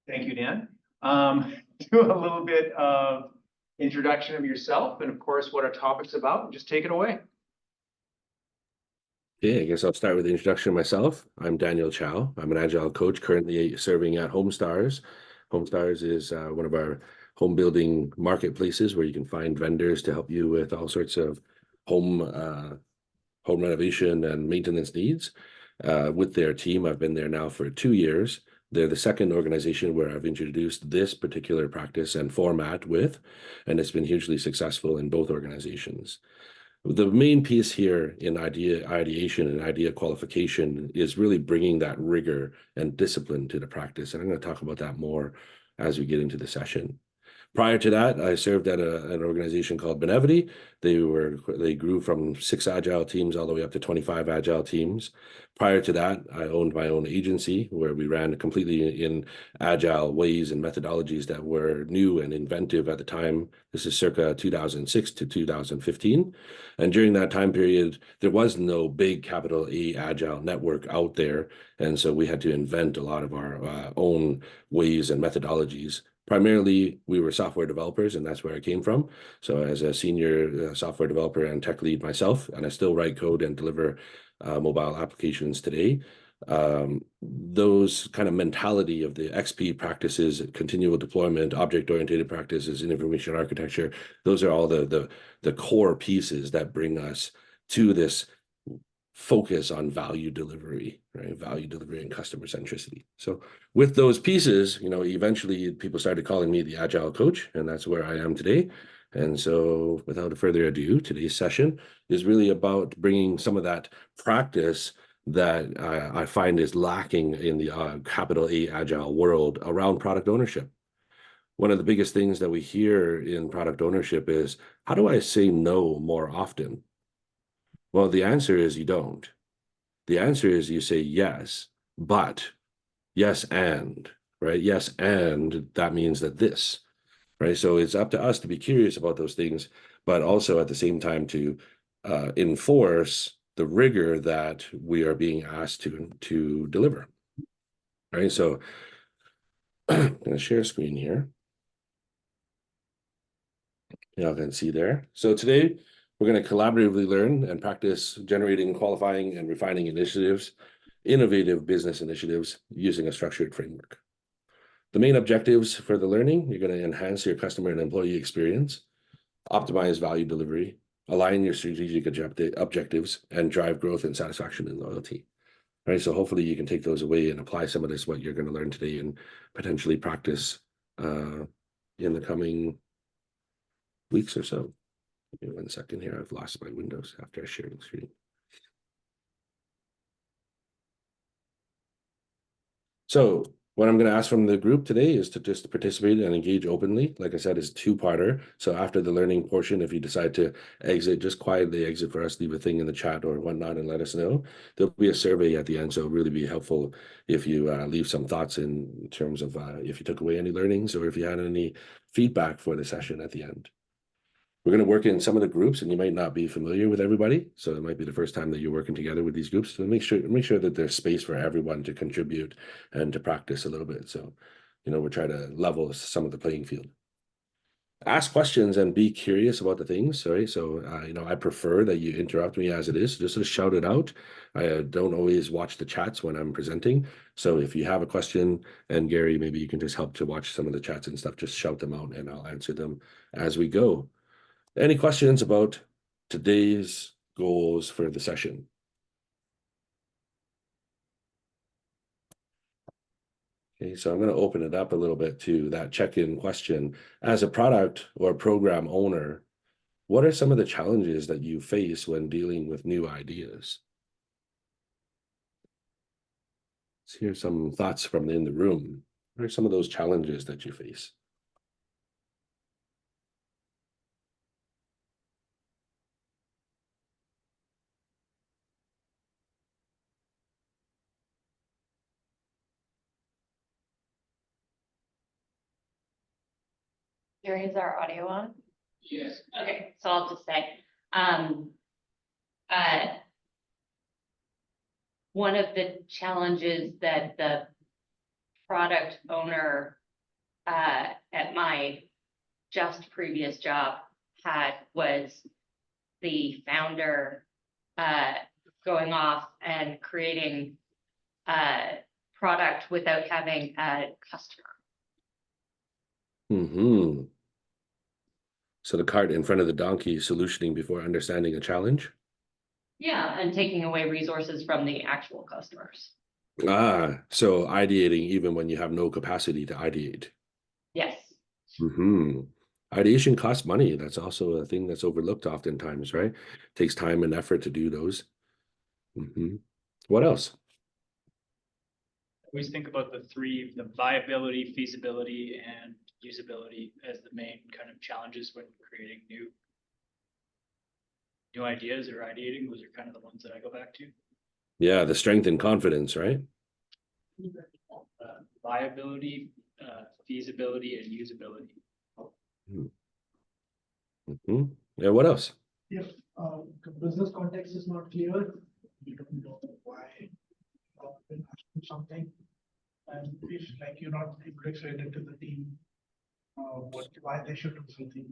Thank you, Dan. Do a little bit of introduction of yourself and, of course, what our topic's about. Just take it away. Okay, I guess I'll start with the introduction of myself. I'm Daniel Chow. I'm an Agile coach currently serving at HomeStars. HomeStars is one of our home building marketplaces where you can find vendors to help you with all sorts of home renovation and maintenance needs. With their team, I've been there now for 2 years. They're the second organization where I've introduced this particular practice and format with, and it's been hugely successful in both organizations. The main piece here in ideation and idea qualification is really bringing that rigor and discipline to the practice. And I'm going to talk about that more as we get into the session. Prior to that, I served at an organization called Benevity. They grew from 6 Agile teams all the way up to 25 Agile teams. Prior to that, I owned my own agency where we ran completely in Agile ways and methodologies that were new and inventive at the time. This is circa 2006 to 2015. And during that time period, there was no big capital A Agile network out there. And so we had to invent a lot of our own ways and methodologies. Primarily, we were software developers, and that's where I came from. So as a senior software developer and tech lead myself, and I still write code and deliver mobile applications today. Those kind of mentality of the XP practices, continual deployment, object-oriented practices, and information architecture, those are all the core pieces that bring us to this focus on value delivery, right? Value delivery and customer centricity. So with those pieces, eventually people started calling me the Agile coach, and that's where I am today. And so without further ado, today's session is really about bringing some of that practice that I find is lacking in the capital A Agile world around product ownership. One of the biggest things that we hear in product ownership is, how do I say no more often? Well, the answer is you don't. The answer is you say yes, but, yes, and, right? Yes, and that means that this, right? So it's up to us to be curious about those things, but also at the same time to enforce the rigor that we are being asked to deliver, right? So I'm going to share screen here. Y'all can see there. So today, we're going to collaboratively learn and practice generating, qualifying, and refining initiatives, innovative business initiatives using a structured framework. The main objectives for the learning, you're going to enhance your customer and employee experience, optimize value delivery, align your strategic objectives, and drive growth and satisfaction and loyalty. All right, so hopefully you can take those away and apply some of this, what you're going to learn today, and potentially practice in the coming weeks or so. Give me 1 second here. I've lost my windows after I shared the screen. So what I'm going to ask from the group today is to just participate and engage openly. Like I said, it's 2-parter. So after the learning portion, if you decide to exit, just quietly exit for us, leave a thing in the chat or whatnot and let us know. There'll be a survey at the end, so it'll really be helpful if you leave some thoughts in terms of if you took away any learnings or if you had any feedback for the session at the end. We're going to work in some of the groups, and you might not be familiar with everybody, so it might be the first time that you're working together with these groups. So make sure that there's space for everyone to contribute and to practice a little bit. So, we're trying to level some of the playing field. Ask questions and be curious about the things. Sorry, so I prefer that you interrupt me as it is. Just to shout it out. I don't always watch the chats when I'm presenting. So if you have a question, and Gary, maybe you can just help to watch some of the chats and stuff. Just shout them out, and I'll answer them as we go. Any questions about today's goals for the session? Okay, so I'm going to open it up a little bit to that check-in question. As a product or program owner, what are some of the challenges that you face when dealing with new ideas? Let's hear some thoughts from in the room. What are some of those challenges that you face? Gary, is our audio on? Yes. Okay, so I'll just say, one of the challenges that the product owner at my just previous job had was the founder going off and creating product without having a customer. Mm-hmm. So the cart in front of the donkey, solutioning before understanding a challenge. Yeah, and taking away resources from the actual customers. So ideating even when you have no capacity to ideate. Yes. Mm-hmm. Ideation costs money. That's also a thing that's overlooked oftentimes, right? Takes time and effort to do those. Mm-hmm. What else? Always think about the viability, feasibility, and usability as the main kind of challenges when creating new ideas or ideating. Those are kind of the ones that I go back to. Yeah, the strength and confidence, right? Viability, feasibility, and usability. Mm-hmm. Yeah, what else? If the business context is not clear, you don't know why been asking something. And if like you're not able to explain it to the team, why they should do something.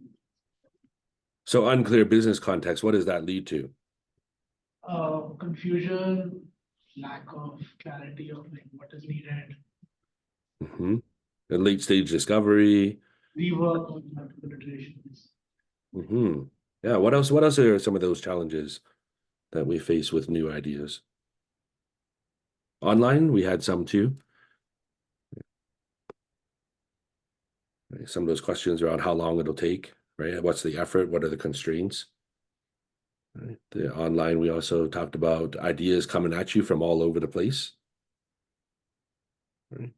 So unclear business context, what does that lead to? Confusion, lack of clarity of like what is needed, Mm-hmm. A late stage discovery. rework on multiple iterations. Mm-hmm. Yeah, what else? What else are some of those challenges that we face with new ideas? Online, we had some too. Some of those questions around how long it'll take, right? What's the effort? What are the constraints? Right. The online, we also talked about ideas coming at you from all over the place. Right.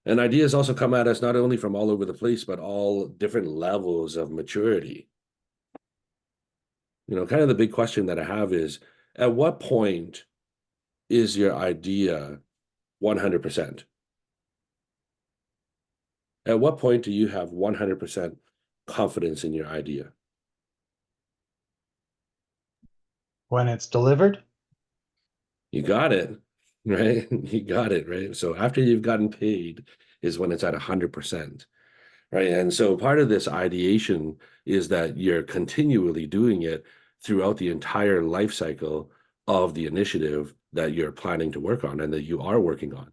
And ideas also come at us not only from all over the place, but all different levels of maturity. You know, kind of the big question that I have is, at what point is your idea 100%? At what point do you have 100% confidence in your idea? When it's delivered? You got it, right? You got it, right? So after you've gotten paid is when it's at 100%, right? And so part of this ideation is that you're continually doing it throughout the entire life cycle of the initiative that you're planning to work on and that you are working on.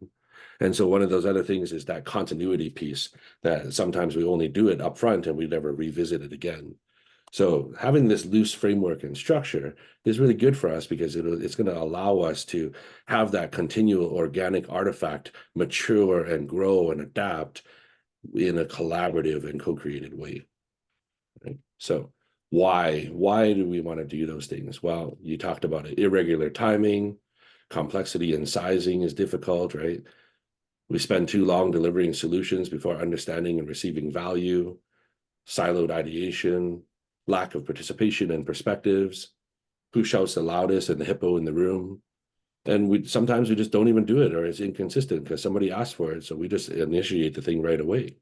And so one of those other things is that continuity piece that sometimes we only do it up front and we never revisit it again. So having this loose framework and structure is really good for us because it's going to allow us to have that continual organic artifact mature and grow and adapt in a collaborative and co-created way. Right? So why do we want to do those things? Well, you talked about it, irregular timing, complexity and sizing is difficult, right? We spend too long delivering solutions before understanding and receiving value, siloed ideation, lack of participation and perspectives, who shouts the loudest and the hippo in the room. And sometimes we just don't even do it, or it's inconsistent because somebody asked for it. So we just initiate the thing right away.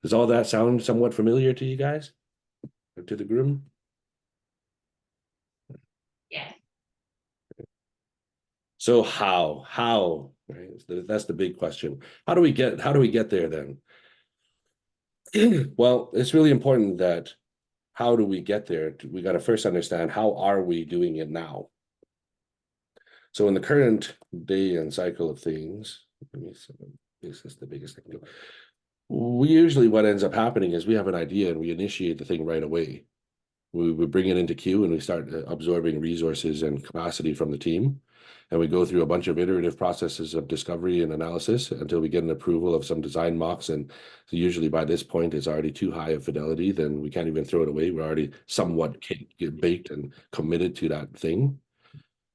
Does all that sound somewhat familiar to you guys? Or to the groom? Yes. So how, right? That's the big question. How do we get there then? Well, it's really important that how do we get there? We got to first understand how are we doing it now? So in the current day and cycle of things, this is the biggest thing. We usually what ends up happening is we have an idea and we initiate the thing right away. We bring it into queue and we start absorbing resources and capacity from the team. And we go through a bunch of iterative processes of discovery and analysis until we get an approval of some design mocks. And so usually by this point, it's already too high of fidelity, then we can't even throw it away. We're already somewhat baked and committed to that thing.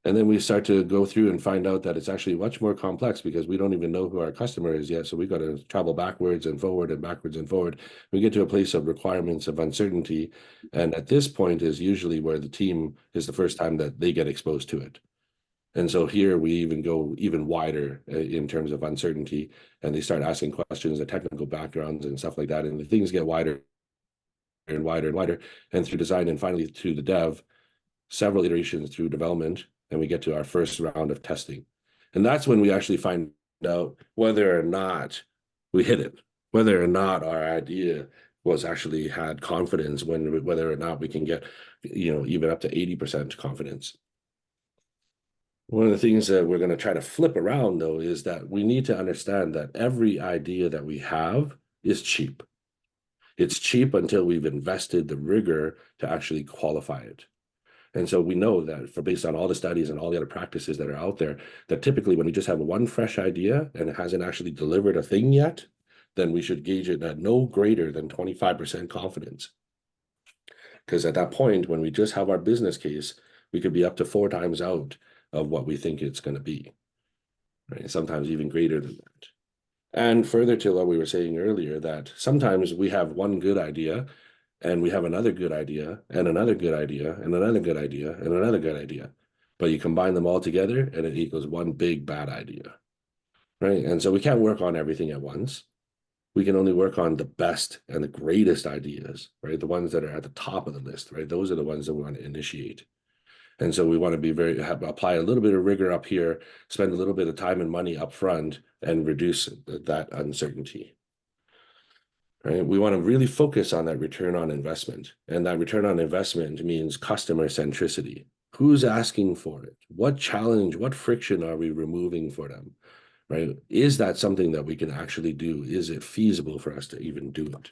And then we start to go through and find out that it's actually much more complex because we don't even know who our customer is yet. So we got to travel backwards and forward and backwards and forward. We get to a place of requirements of uncertainty. And at this point is usually where the team is the first time that they get exposed to it. And so here we even go even wider in terms of uncertainty, and they start asking questions, the technical backgrounds and stuff like that. And the things get wider and wider and wider, and through design and finally to the dev, several iterations through development, and we get to our first round of testing. And that's when we actually find out whether or not we hit it, whether or not our idea was actually had confidence, whether or not we can get, even up to 80% confidence. One of the things that we're going to try to flip around, though, is that we need to understand that every idea that we have is cheap. It's cheap until we've invested the rigor to actually qualify it. And so we know that based on all the studies and all the other practices that are out there, that typically when we just have one fresh idea and it hasn't actually delivered a thing yet, then we should gauge it at no greater than 25% confidence. Because at that point, when we just have our business case, we could be up to 4 times out of what we think it's going to be, right? Sometimes even greater than that. And further to what we were saying earlier, that sometimes we have one good idea and we have another good idea and another good idea and another good idea and another good idea, but you combine them all together and it equals one big bad idea, right? And so we can't work on everything at once. We can only work on the best and the greatest ideas, right? The ones that are at the top of the list, right? Those are the ones that we want to initiate. And so we want to be apply a little bit of rigor up here, spend a little bit of time and money up front, and reduce that uncertainty. Right? We want to really focus on that return on investment. And that return on investment means customer centricity. Who's asking for it? What challenge, what friction are we removing for them? Right? Is that something that we can actually do? Is it feasible for us to even do it?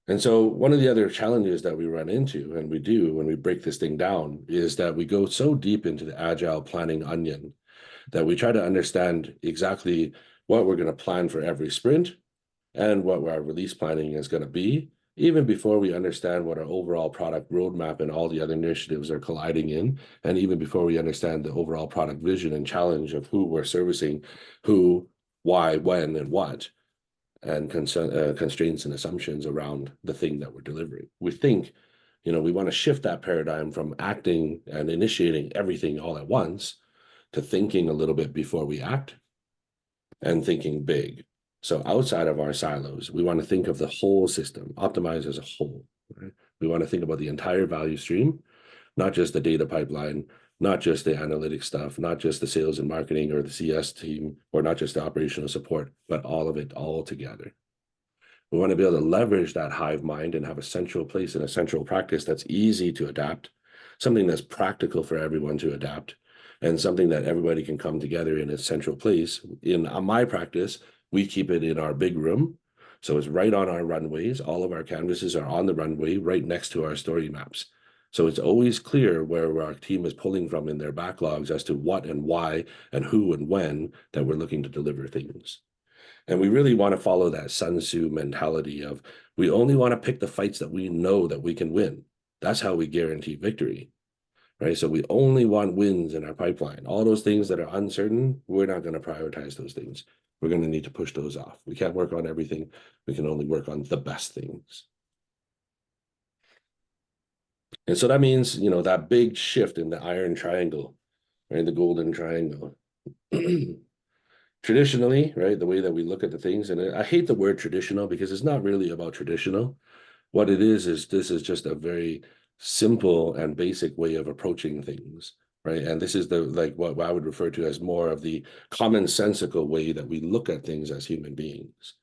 And so one of the other challenges that we run into, and we do when we break this thing down, is that we go so deep into the agile planning onion that we try to understand exactly what we're going to plan for every sprint and what our release planning is going to be, even before we understand what our overall product roadmap and all the other initiatives are colliding in, and even before we understand the overall product vision and challenge of who we're servicing, who, why, when, and what, and constraints and assumptions around the thing that we're delivering. We think, we want to shift that paradigm from acting and initiating everything all at once to thinking a little bit before we act and thinking big. So outside of our silos, we want to think of the whole system, optimize as a whole. Right? We want to think about the entire value stream, not just the data pipeline, not just the analytics stuff, not just the sales and marketing or the CS team, or not just the operational support, but all of it all together. We want to be able to leverage that hive mind and have a central place and a central practice that's easy to adapt, something that's practical for everyone to adapt, and something that everybody can come together in a central place. In my practice, we keep it in our big room. So it's right on our runways. All of our canvases are on the runway right next to our story maps. So it's always clear where our team is pulling from in their backlogs as to what and why and who and when that we're looking to deliver things. And we really want to follow that Sun Tzu mentality of we only want to pick the fights that we know that we can win. That's how we guarantee victory, right? So we only want wins in our pipeline. All those things that are uncertain, we're not going to prioritize those things. We're going to need to push those off. We can't work on everything. We can only work on the best things. And so that means, that big shift in the iron triangle, right? The golden triangle. Traditionally, right, the way that we look at the things, and I hate the word traditional because it's not really about traditional. What it is this is just a very simple and basic way of approaching things, right? And this is what I would refer to as more of the commonsensical way that we look at things as human beings.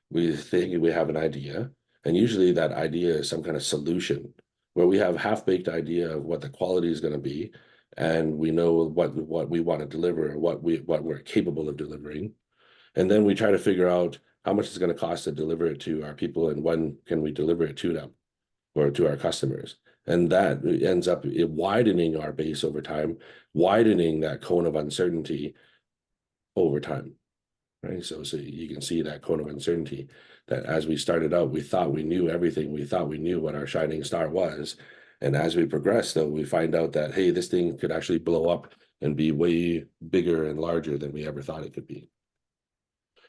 We think we have an idea, and usually that idea is some kind of solution where we have a half-baked idea of what the quality is going to be, and we know what we want to deliver or what we're capable of delivering. And then we try to figure out how much it's going to cost to deliver it to our people and when can we deliver it to them or to our customers. And that ends up widening our base over time, widening that cone of uncertainty over time. Right. So you can see that cone of uncertainty that as we started out, we thought we knew everything. We thought we knew what our shining star was. And as we progress, though, we find out that, hey, this thing could actually blow up and be way bigger and larger than we ever thought it could be.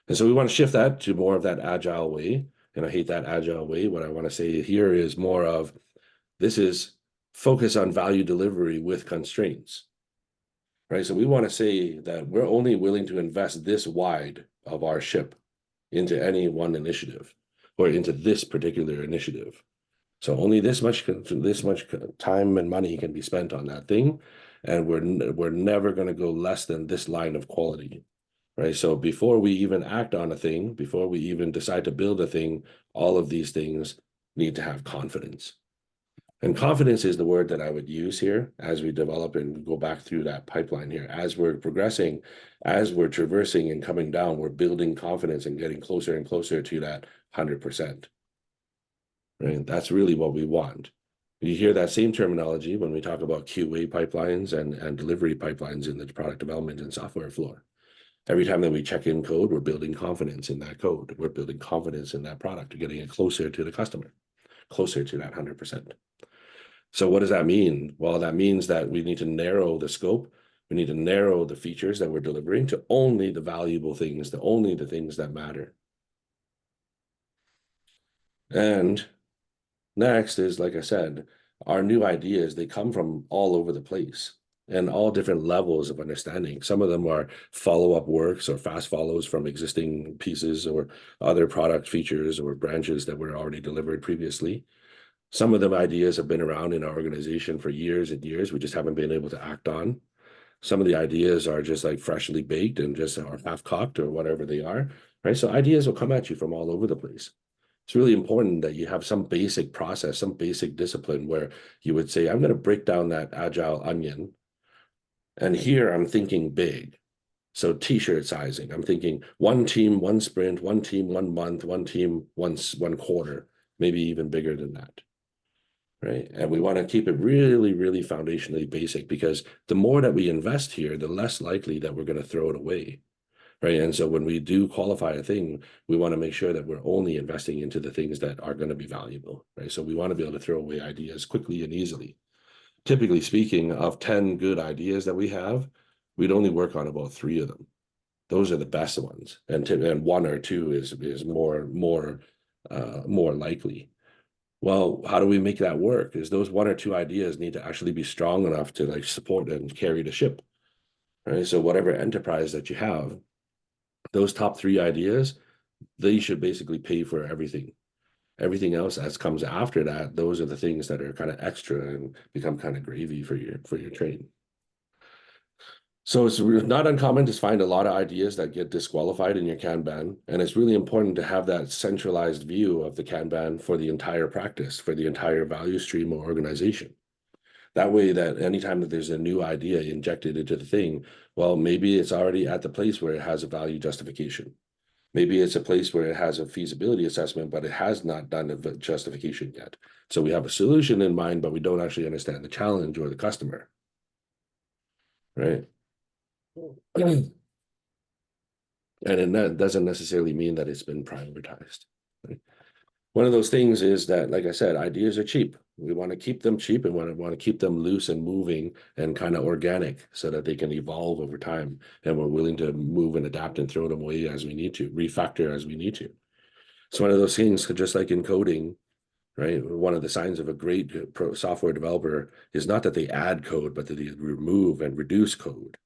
And so we want to shift that to more of that agile way. And I hate that agile way. What I want to say here is more of this is focus on value delivery with constraints. Right. So we want to say that we're only willing to invest this wide of our ship into any one initiative or into this particular initiative. So only this much time and money can be spent on that thing, and we're never going to go less than this line of quality, right? So before we even act on a thing, before we even decide to build a thing, all of these things need to have confidence. And confidence is the word that I would use here as we develop and go back through that pipeline here. As we're progressing, as we're traversing and coming down, we're building confidence and getting closer and closer to that 100%. Right? That's really what we want. You hear that same terminology when we talk about QA pipelines and delivery pipelines in the product development and software floor. Every time that we check in code, we're building confidence in that code. We're building confidence in that product. We're getting it closer to the customer, closer to that 100%. So what does that mean? Well, that means that we need to narrow the scope. We need to narrow the features that we're delivering to only the valuable things, to only the things that matter. And next is, like I said, our new ideas, they come from all over the place and all different levels of understanding. Some of them are follow-up works or fast follows from existing pieces or other product features or branches that were already delivered previously. Some of the ideas have been around in our organization for years and years. We just haven't been able to act on. Some of the ideas are just like freshly baked and just are half-cocked or whatever they are, right? So ideas will come at you from all over the place. It's really important that you have some basic process, some basic discipline where you would say, I'm going to break down that agile onion. And here I'm thinking big. So t-shirt sizing, I'm thinking one team, one sprint, one team, 1 month, one team, one quarter, maybe even bigger than that. Right. And we want to keep it really, really foundationally basic, because the more that we invest here, the less likely that we're going to throw it away. Right. And so when we do qualify a thing, we want to make sure that we're only investing into the things that are going to be valuable. Right. So we want to be able to throw away ideas quickly and easily. Typically speaking, of 10 good ideas that we have, we'd only work on about 3 of them. Those are the best ones. And 1 or 2 is more likely. Well, how do we make that work? Is those 1 or 2 ideas need to actually be strong enough to like support and carry the ship, right? So whatever enterprise that you have, those top 3 ideas, they should basically pay for everything. Everything else as comes after that, those are the things that are kind of extra and become kind of gravy for your train. So it's not uncommon to find a lot of ideas that get disqualified in your Kanban, and it's really important to have that centralized view of the Kanban for the entire practice, for the entire value stream or organization. That way that anytime that there's a new idea injected into the thing, well, maybe it's already at the place where it has a value justification. Maybe it's a place where it has a feasibility assessment, but it has not done a justification yet. So we have a solution in mind, but we don't actually understand the challenge or the customer, right? And that doesn't necessarily mean that it's been prioritized. Right? One of those things is that, like I said, ideas are cheap. We want to keep them cheap and want to keep them loose and moving and kind of organic so that they can evolve over time. And we're willing to move and adapt and throw them away as we need to, refactor as we need to. It's one of those things, just like in coding, right? One of the signs of a great software developer is not that they add code, but that they remove and reduce code.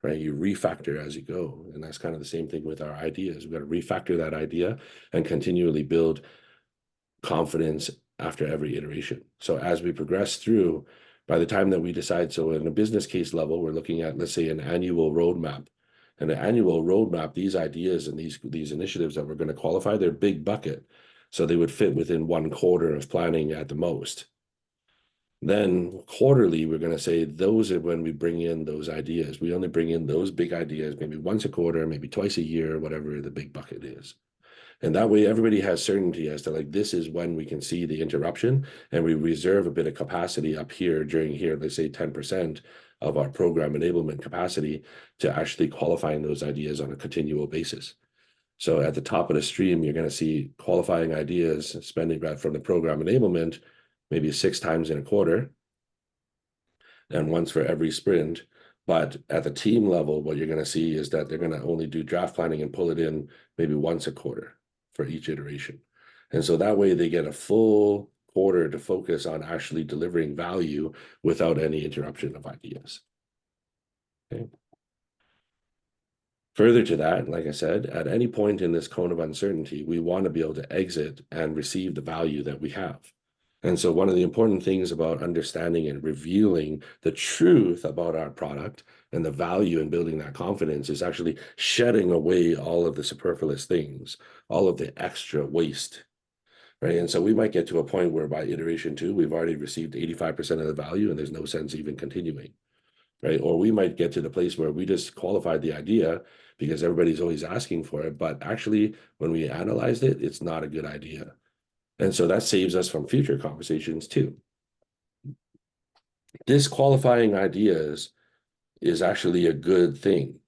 Right? You refactor as you go. And that's kind of the same thing with our ideas. We've got to refactor that idea and continually build confidence after every iteration. So as we progress through, by the time that we decide, so in a business case level, we're looking at, let's say, an annual roadmap. And the annual roadmap, these ideas and these initiatives that we're going to qualify, they're big bucket. So they would fit within 1 quarter of planning at the most. Then quarterly, we're going to say those are when we bring in those ideas. We only bring in those big ideas maybe once a quarter, maybe twice a year, whatever the big bucket is. And that way everybody has certainty as to like, this is when we can see the interruption, and we reserve a bit of capacity up here during here, let's say 10% of our program enablement capacity to actually qualifying those ideas on a continual basis. So at the top of the stream, you're going to see qualifying ideas, spending right from the program enablement, maybe 6 times in a quarter, and once for every sprint. But at the team level, what you're going to see is that they're going to only do draft planning and pull it in maybe once a quarter for each iteration. And so that way they get a full quarter to focus on actually delivering value without any interruption of ideas. Okay. Further to that, like I said, at any point in this cone of uncertainty, we want to be able to exit and receive the value that we have. And so one of the important things about understanding and revealing the truth about our product and the value in building that confidence is actually shedding away all of the superfluous things, all of the extra waste, right? And so we might get to a point where by iteration 2, we've already received 85% of the value and there's no sense even continuing, right? Or we might get to the place where we just qualified the idea because everybody's always asking for it, but actually when we analyzed it, it's not a good idea. And so that saves us from future conversations too. Disqualifying ideas is actually a good thing.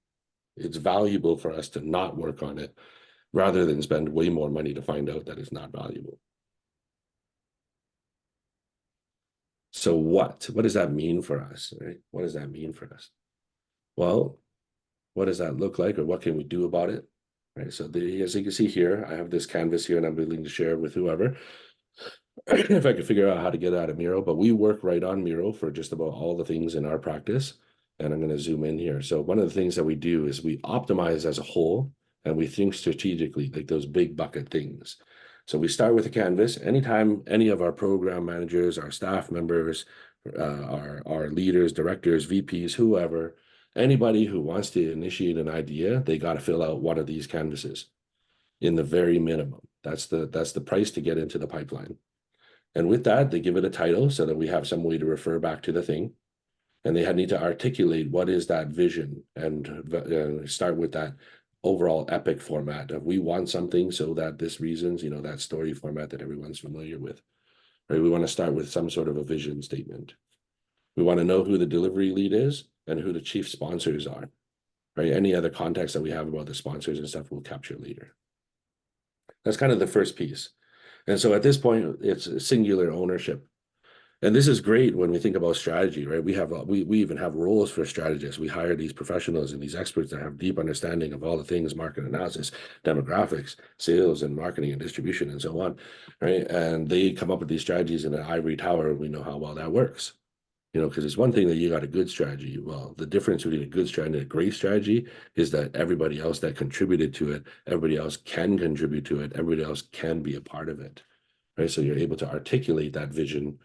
It's valuable for us to not work on it rather than spend way more money to find out that it's not valuable. So what does that mean for us, right? What does that mean for us? Well, what does that look like, or what can we do about it? Right. So as you can see here, I have this canvas here and I'm willing to share it with whoever. If I could figure out how to get out of Miro, but we work right on Miro for just about all the things in our practice. And I'm going to zoom in here. So one of the things that we do is we optimize as a whole and we think strategically, like those big bucket things. So we start with a canvas. Anytime any of our program managers, our staff members, our leaders, directors, VPs, whoever, anybody who wants to initiate an idea, they got to fill out one of these canvases in the very minimum. That's the price to get into the pipeline. And with that, they give it a title so that we have some way to refer back to the thing. And they need to articulate what is that vision and start with that overall epic format of we want something so that this reasons, that story format that everyone's familiar with. Right? We want to start with some sort of a vision statement. We want to know who the delivery lead is and who the chief sponsors are. Right? Any other context that we have about the sponsors and stuff we'll capture later. That's kind of the first piece. And so at this point, it's singular ownership. And this is great when we think about strategy, right? We even have roles for strategists. We hire these professionals and these experts that have deep understanding of all the things, market analysis, demographics, sales and marketing and distribution and so on, right? And they come up with these strategies in an ivory tower. And we know how well that works, because it's one thing that you got a good strategy. Well, the difference between a good strategy and a great strategy is that everybody else that contributed to it, everybody else can contribute to it, everybody else can be a part of it, right? So you're able to articulate that vision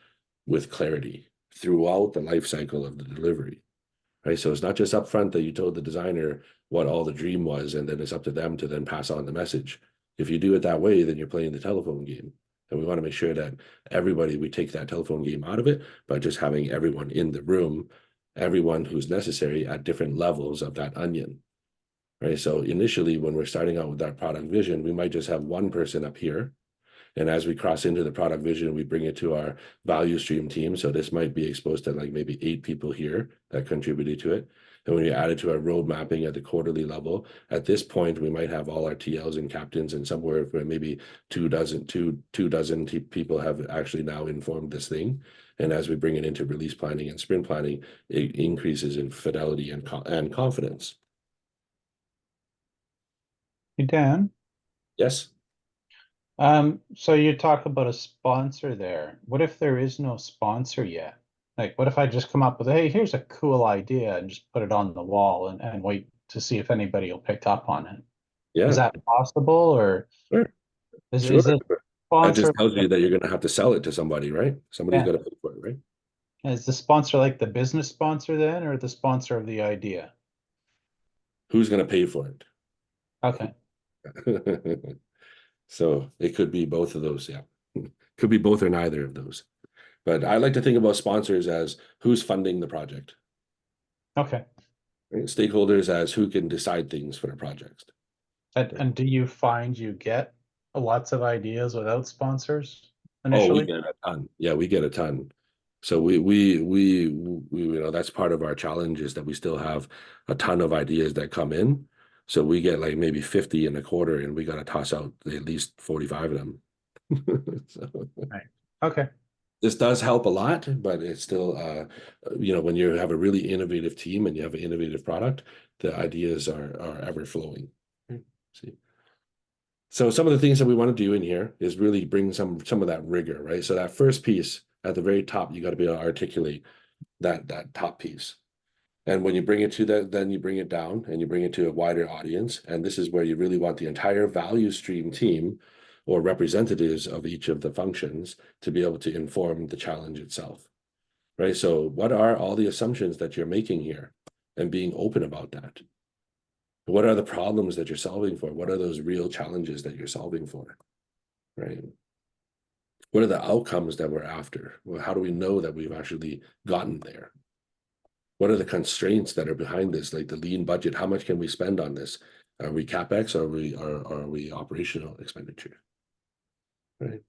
with clarity throughout the life cycle of the delivery, right? So it's not just upfront that you told the designer what all the dream was, and then it's up to them to then pass on the message. If you do it that way, then you're playing the telephone game. And we want to make sure that we take that telephone game out of it by just having everyone in the room, everyone who's necessary at different levels of that onion, right? So initially, when we're starting out with that product vision, we might just have one person up here. And as we cross into the product vision, we bring it to our value stream team. So this might be exposed to like maybe 8 people here that contributed to it. And when you add it to our road mapping at the quarterly level, at this point, we might have all our TLs and captains, and somewhere where maybe two dozen people have actually now informed this thing. And as we bring it into release planning and sprint planning, it increases in fidelity and confidence. Hey, Dan. Yes. So you talk about a sponsor there. What if there is no sponsor yet? Like, what if I just come up with, hey, here's a cool idea and just put it on the wall and wait to see if anybody will pick up on it? Yeah. Is that possible, or Sure. is Sure. it That sponsor? just tells you that you're going to have to sell it to somebody, right? Somebody's got to pay for it, right? Is the sponsor like the business sponsor then, or the sponsor of the idea? Who's going to pay for it? Okay. So it could be both of those. Yeah. Could be both or neither of those. But I like to think about sponsors as who's funding the project. Okay. Right? Stakeholders as who can decide things for the project. And do you find you get lots of ideas without sponsors Oh, we initially? get a ton. Yeah, we get a ton. So we that's part of our challenge is that we still have a ton of ideas that come in. So we get like maybe 50 in a quarter, and we got to toss out at least 45 of them. So Right. Okay. this does help a lot, but it's still, when you have a really innovative team and you have an innovative product, the ideas are ever flowing. See. So some of the things that we want to do in here is really bring some of that rigor, right? So that first piece at the very top, you got to be able to articulate that top piece. And when you bring it to that, then you bring it down and you bring it to a wider audience. And this is where you really want the entire value stream team or representatives of each of the functions to be able to inform the challenge itself, right? So what are all the assumptions that you're making here, and being open about that? What are the problems that you're solving for? What are those real challenges that you're solving for, right? What are the outcomes that we're after? Well, how do we know that we've actually gotten there? What are the constraints that are behind this, like the lean budget? How much can we spend on this? Are we CapEx, or are we operational expenditure? Right.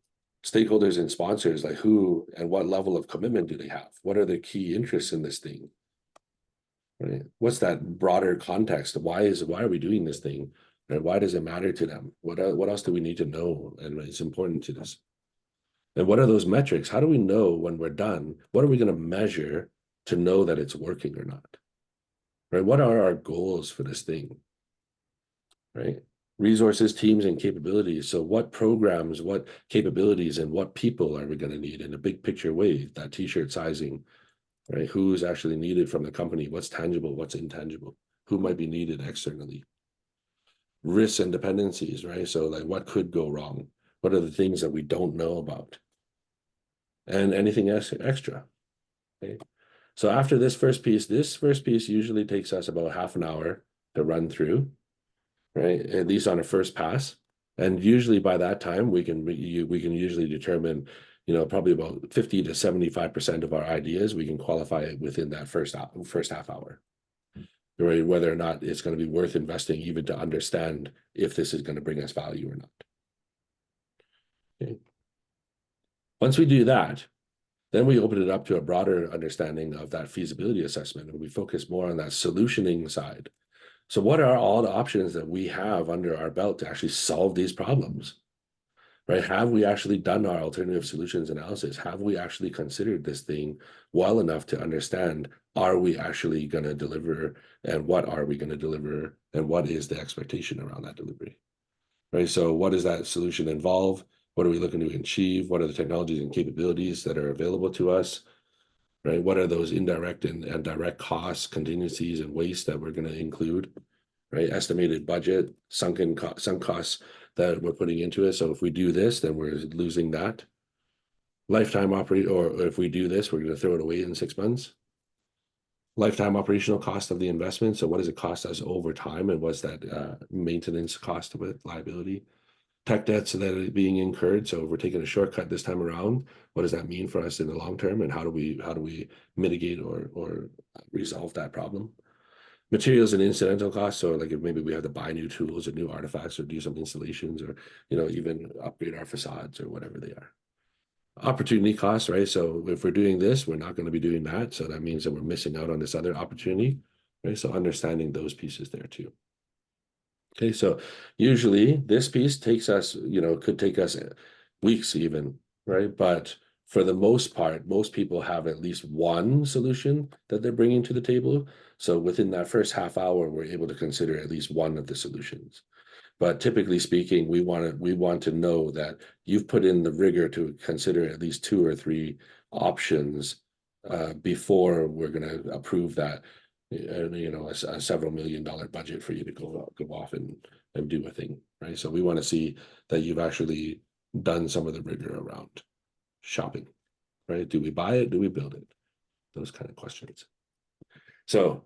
Stakeholders and sponsors, like who and what level of commitment do they have? What are the key interests in this thing? Right. What's that broader context? Why are we doing this thing? And why does it matter to them? What else do we need to know? And it's important to this. And what are those metrics? How do we know when we're done? What are we going to measure to know that it's working or not? Right? What are our goals for this thing? Right? Resources, teams, and capabilities. So what programs, what capabilities, and what people are we going to need in a big picture way? That t-shirt sizing, right? Who's actually needed from the company? What's tangible? What's intangible? Who might be needed externally? Risks and dependencies, right? So like what could go wrong? What are the things that we don't know about? And anything else extra. Okay. So after this first piece usually takes us about half an hour to run through, right? At least on a first pass. And usually by that time, we can usually determine, probably about 50 to 75% of our ideas, we can qualify it within that first half hour, right? Whether or not it's going to be worth investing, even to understand if this is going to bring us value or not. Okay. Once we do that, then we open it up to a broader understanding of that feasibility assessment, and we focus more on that solutioning side. So what are all the options that we have under our belt to actually solve these problems, right? Have we actually done our alternative solutions analysis? Have we actually considered this thing well enough to understand, are we actually going to deliver, and what are we going to deliver, and what is the expectation around that delivery, right? So what does that solution involve? What are we looking to achieve? What are the technologies and capabilities that are available to us, right? What are those indirect and direct costs, contingencies, and waste that we're going to include, right? Estimated budget, sunk costs that we're putting into it. So if we do this, then we're losing that. Lifetime or if we do this, we're going to throw it away in 6 months. Lifetime operational cost of the investment. So what does it cost us over time, and what's that maintenance cost of it, liability? Tech debts that are being incurred. So if we're taking a shortcut this time around, what does that mean for us in the long term, and how do we mitigate or resolve that problem? Materials and incidental costs. So like if maybe we have to buy new tools or new artifacts or do some installations, or even upgrade our facades or whatever they are. Opportunity costs, right? So if we're doing this, we're not going to be doing that. So that means that we're missing out on this other opportunity, right? So understanding those pieces there too. Okay, so usually this piece takes us, could take us weeks even, right? But for the most part, most people have at least one solution that they're bringing to the table. So within that first half hour, we're able to consider at least one of the solutions. But typically speaking, we want to know that you've put in the rigor to consider at least 2 or 3 options before we're going to approve that. A several $million budget for you to go off and do a thing, right? So we want to see that you've actually done some of the rigor around shopping, right? Do we buy it? Do we build it? Those kind of questions. So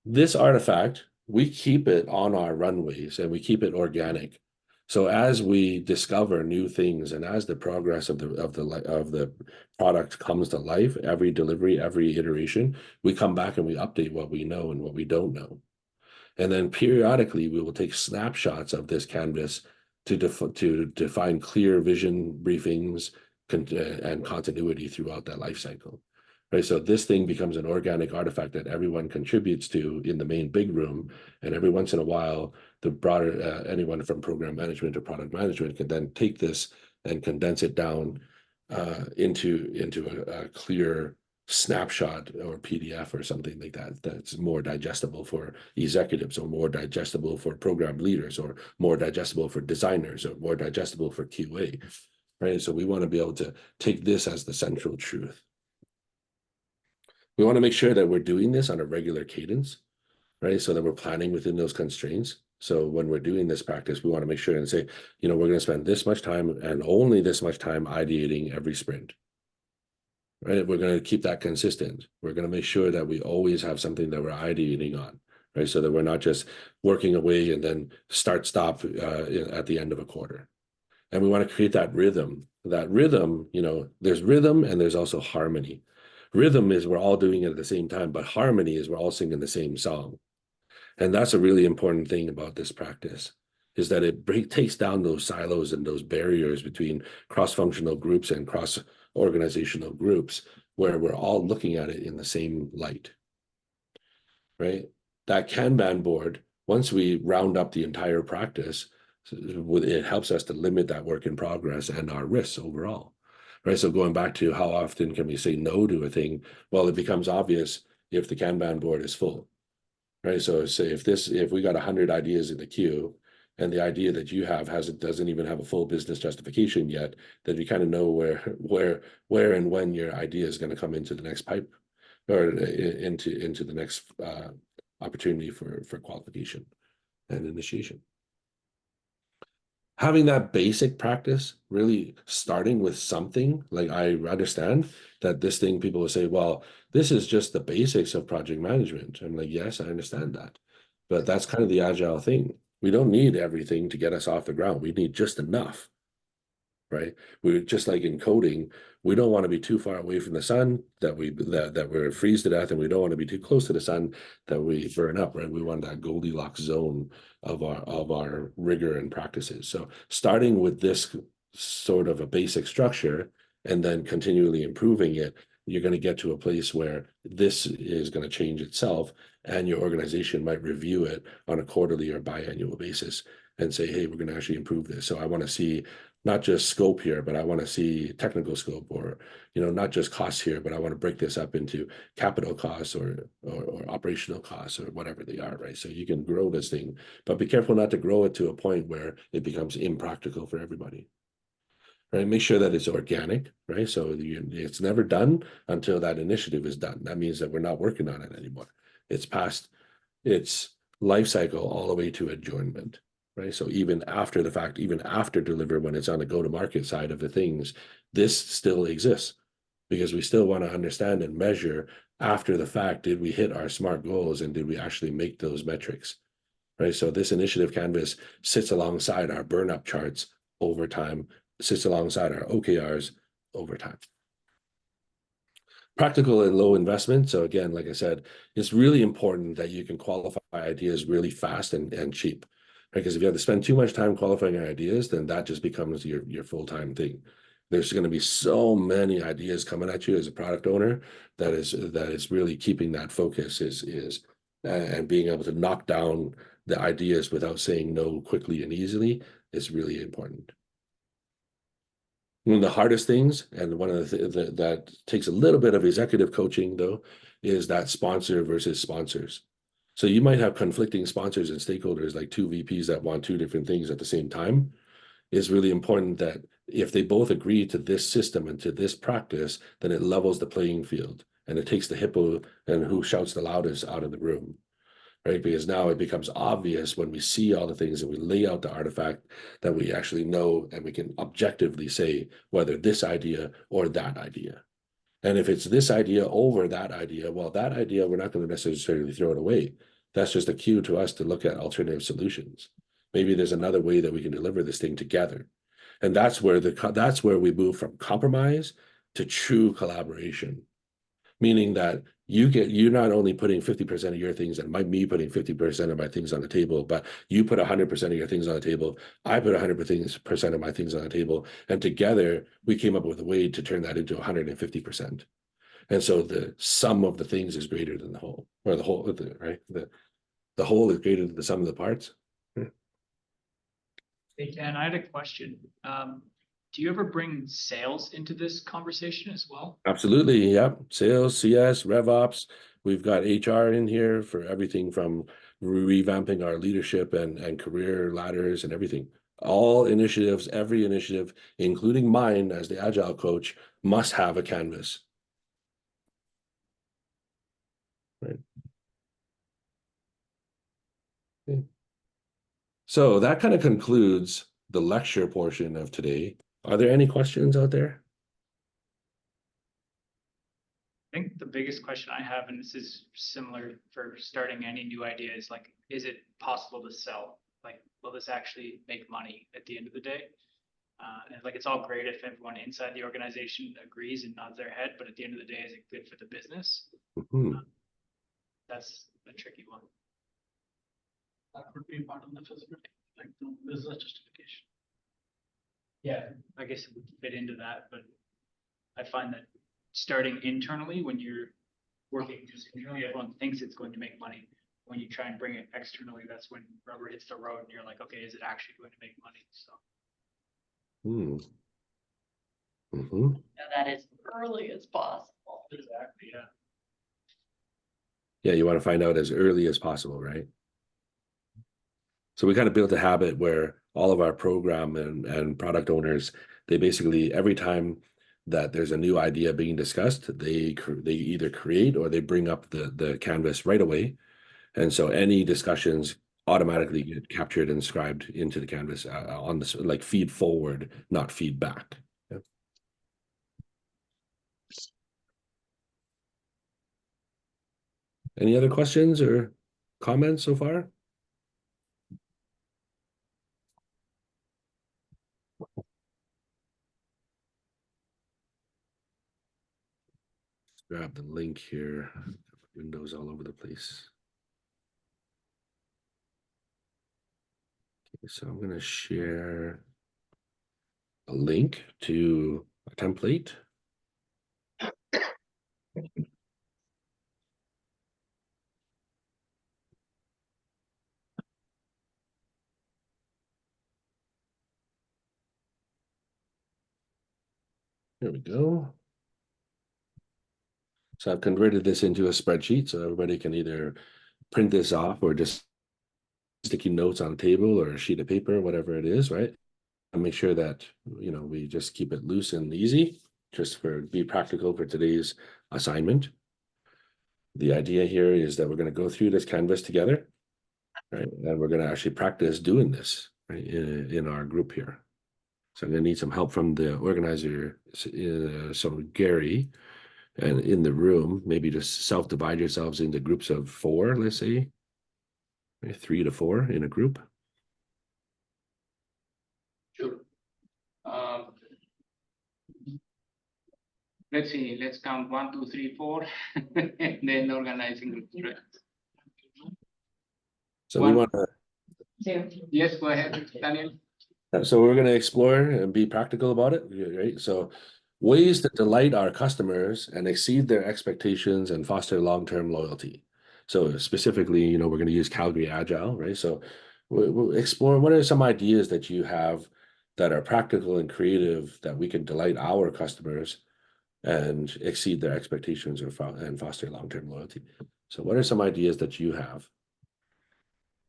this artifact, we keep it on our runways and we keep it organic. So as we discover new things, and as the progress of the product comes to life, every delivery, every iteration, we come back and we update what we know and what we don't know. And then periodically we will take snapshots of this canvas to define clear vision briefings and continuity throughout that life cycle. Right, so this thing becomes an organic artifact that everyone contributes to in the main big room, and every once in a while, the broader anyone from program management to product management can then take this and condense it down into a clear snapshot or PDF or something like that that's more digestible for executives, or more digestible for program leaders, or more digestible for designers, or more digestible for QA. Right, so we want to be able to take this as the central truth. We want to make sure that we're doing this on a regular cadence, right? So that we're planning within those constraints. So when we're doing this practice, we want to make sure and say, you know, we're going to spend this much time and only this much time ideating every sprint. Right? We're going to keep that consistent. We're going to make sure that we always have something that we're ideating on, right? So that we're not just working away and then start stop at the end of a quarter. And we want to create that rhythm. That rhythm, you know, there's rhythm and there's also harmony. Rhythm is we're all doing it at the same time, but harmony is we're all singing the same song. And that's a really important thing about this practice, is that it takes down those silos and those barriers between cross-functional groups and cross-organizational groups, where we're all looking at it in the same light, right? That Kanban board, once we round up the entire practice, it helps us to limit that work in progress and our risks overall, right? So going back to how often can we say no to a thing? Well, it becomes obvious if the Kanban board is full. Right. So say if we got 100 ideas in the queue and the idea that you have doesn't even have a full business justification yet, then you kind of know where and when your idea is going to come into the next pipe or into the next opportunity for qualification and initiation. Having that basic practice, really starting with something, like I understand that this thing people will say, well, this is just the basics of project management. I'm like, yes, I understand that. But that's kind of the agile thing. We don't need everything to get us off the ground. We need just enough, right? We're just like in coding, we don't want to be too far away from the sun that we're freeze to death, and we don't want to be too close to the sun that we burn up, right? We want that Goldilocks zone of our rigor and practices. So starting with this sort of a basic structure and then continually improving it, you're going to get to a place where this is going to change itself, and your organization might review it on a quarterly or biannual basis and say, hey, we're going to actually improve this. So I want to see not just scope here, but I want to see technical scope, or, you know, not just costs here, but I want to break this up into capital costs or operational costs or whatever they are, right? So you can grow this thing, but be careful not to grow it to a point where it becomes impractical for everybody. Right? Make sure that it's organic, right? So it's never done until that initiative is done. That means that we're not working on it anymore. It's past its life cycle all the way to adjournment. Right. So even after the fact, even after deliver, when it's on the go-to-market side of the things, this still exists, because we still want to understand and measure after the fact, did we hit our SMART goals and did we actually make those metrics? Right. So this initiative canvas sits alongside our burn-up charts over time, sits alongside our OKRs over time. Practical and low investment. So again, like I said, it's really important that you can qualify ideas really fast and cheap. Because if you have to spend too much time qualifying your ideas, then that just becomes your full-time thing. There's going to be so many ideas coming at you as a product owner that is really keeping that focus and being able to knock down the ideas without saying no quickly and easily is really important. One of the hardest things, and one of the that takes a little bit of executive coaching though, is that sponsor versus sponsors. So you might have conflicting sponsors and stakeholders, like two VPs that want two different things at the same time. It's really important that if they both agree to this system and to this practice, then it levels the playing field and it takes the hippo and who shouts the loudest out of the room, right? Because now it becomes obvious when we see all the things and we lay out the artifact that we actually know, and we can objectively say whether this idea or that idea. And if it's this idea over that idea, well, that idea, we're not going to necessarily throw it away. That's just a cue to us to look at alternative solutions. Maybe there's another way that we can deliver this thing together. And that's where we move from compromise to true collaboration, meaning that you're not only putting 50% of your things and me putting 50% of my things on the table, but you put 100% of your things on the table. I put 100% of my things on the table, and together we came up with a way to turn that into 150%. And so the sum of the things is greater than the whole, or the whole, right? The whole is greater than the sum of the parts. Hey, Dan, I had a question. Do you ever bring sales into this conversation as well? Absolutely. Yep. Sales, CS, RevOps. We've got HR in here for everything from revamping our leadership and career ladders and everything. All initiatives, every initiative, including mine as the Agile coach, must have a canvas. Right. Okay. So that kind of concludes the lecture portion of today. Are there any questions out there? I think the biggest question I have, and this is similar for starting any new idea, is like, is it possible to sell? Like, will this actually make money at the end of the day? And like, it's all great if everyone inside the organization agrees and nods their head, but at the end of the day, is it good for the business? Mhm. That's a tricky one. That would be part of the feasibility, like the business justification. Yeah, I guess it would fit into that, but I find that starting internally, when you're working just internally, everyone thinks it's going to make money. When you try and bring it externally, that's when rubber hits the road and you're like, okay, is it actually going to make money? So. Hmm. Mhm. That is early as possible. Exactly, yeah. Yeah, you want to find out as early as possible, right? So we kind of built a habit where all of our program and product owners, they basically, every time that there's a new idea being discussed, they either create or they bring up the canvas right away. And so any discussions automatically get captured and scribed into the canvas on this, like feed forward, not feedback. Yeah. Any other questions or comments so far? Grab the link here. Windows all over the place. Okay, so I'm going to share a link to a template. Here we go. So I've converted this into a spreadsheet so everybody can either print this off or just sticky notes on a table or a sheet of paper, whatever it is, right? And make sure that, we just keep it loose and easy, just for be practical for today's assignment. The idea here is that we're going to go through this canvas together, right? And we're going to actually practice doing this, right, in our group here. So I'm going to need some help from the organizer. So Gary, and in the room, maybe just self-divide yourselves into groups of 4, let's say, 3 to 4 in a group. Sure. Let's see, let's count 1, 2, 3, 4, and then organizing groups, right? So we want to. Yes, go ahead, Daniel. So we're going to explore and be practical about it, right? So ways to delight our customers and exceed their expectations and foster long-term loyalty. So specifically, we're going to use Calgary Agile, right? So we'll explore what are some ideas that you have that are practical and creative that we can delight our customers and exceed their expectations and foster long-term loyalty. So what are some ideas that you have?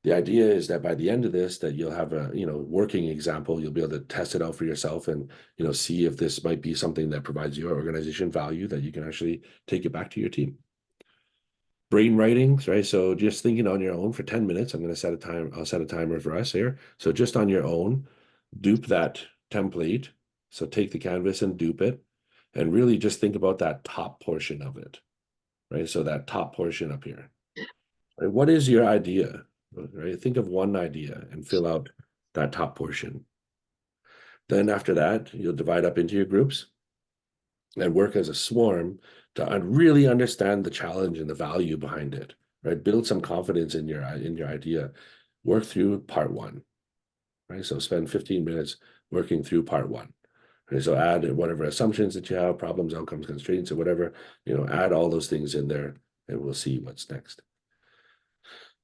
The idea is that by the end of this, that you'll have a working example. You'll be able to test it out for yourself and see if this might be something that provides your organization value that you can actually take it back to your team. Brain writing, right? So just thinking on your own for 10 minutes. I'm going to set a time. I'll set a timer for us here. So just on your own, dupe that template. So take the canvas and dupe it, and really just think about that top portion of it, right? So that top portion up here. Right? What is your idea? Right? Think of one idea and fill out that top portion. Then after that, you'll divide up into your groups and work as a swarm to really understand the challenge and the value behind it, right? Build some confidence in your idea. Work through part 1, right? So spend 15 minutes working through part 1. Okay, so add whatever assumptions that you have, problems, outcomes, constraints, or whatever, add all those things in there and we'll see what's next.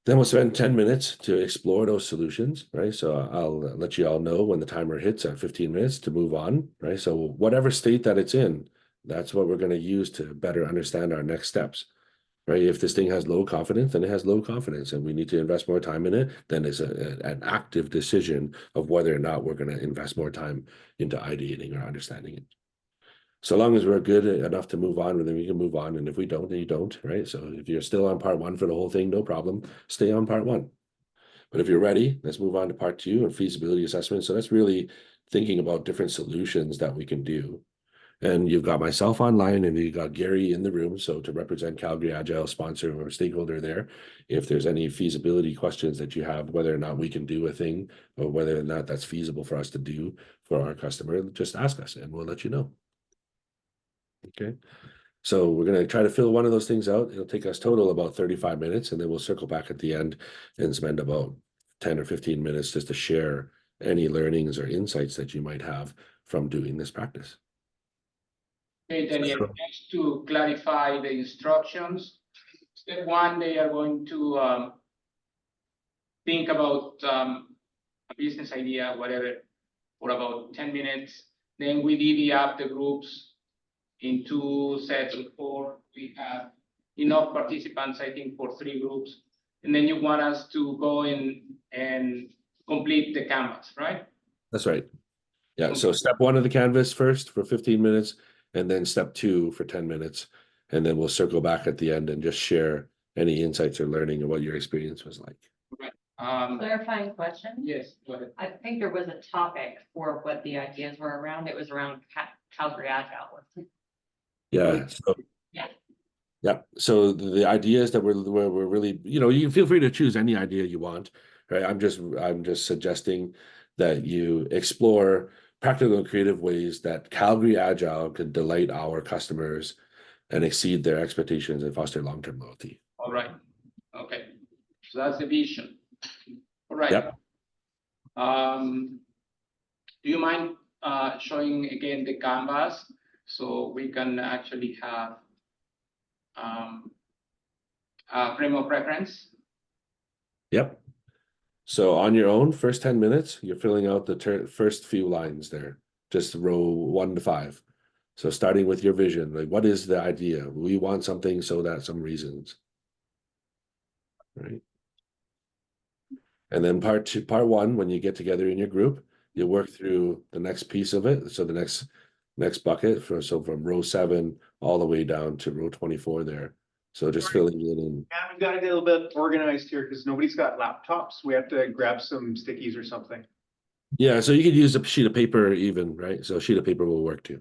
Then we'll spend 10 minutes to explore those solutions, right? So I'll let you all know when the timer hits at 15 minutes to move on, right? So whatever state that it's in, that's what we're going to use to better understand our next steps, right? If this thing has low confidence, then it has low confidence and we need to invest more time in it, then it's an active decision of whether or not we're going to invest more time into ideating or understanding it. So long as we're good enough to move on, then we can move on. And if we don't, then you don't, right? So if you're still on part 1 for the whole thing, no problem. Stay on part 1. But if you're ready, let's move on to part 2 and feasibility assessment. So that's really thinking about different solutions that we can do. And you've got myself online and you've got Gary in the room. So to represent Calgary Agile, sponsor or stakeholder there, if there's any feasibility questions that you have, whether or not we can do a thing or whether or not that's feasible for us to do for our customer, just ask us and we'll let you know. Okay. So we're going to try to fill one of those things out. It'll take us total about 35 minutes, and then we'll circle back at the end and spend about 10 or 15 minutes just to share any learnings or insights that you might have from doing this practice. Okay, Daniel, just to clarify the instructions. Step 1, they are going to think about a business idea, whatever, for about 10 minutes. Then we divvy up the groups in 2 sets of 4. We have enough participants, I think, for 3 groups. And then you want us to go in and complete the canvas, right? That's right. Yeah. So step 1 of the canvas first for 15 minutes, and then step 2 for 10 minutes. And then we'll circle back at the end and just share any insights or learning of what your experience was like. Clarifying question. Yes, go ahead. I think there was a topic for what the ideas were around. It was around Calgary Agile. Yeah. So, Yeah. yeah. So the ideas that we're really, you know, you can feel free to choose any idea you want, right? I'm just suggesting that you explore practical and creative ways that Calgary Agile can delight our customers and exceed their expectations and foster long-term loyalty. All right. Okay. So that's the vision. All right. Yep. Do you mind showing again the canvas so we can actually have a frame of reference? Yep. So on your own, first 10 minutes, you're filling out the first few lines there, just row 1 to 5. So starting with your vision, like what is the idea? We want something so that some reasons, right? And then part 1, when you get together in your group, you work through the next piece of it. So the next bucket from row 7 all the way down to row 24 there. So just filling it in. And we've got to get a little bit organized here because nobody's got laptops. We have to grab some stickies or something. Yeah, so you could use a sheet of paper even, right? So a sheet of paper will work too.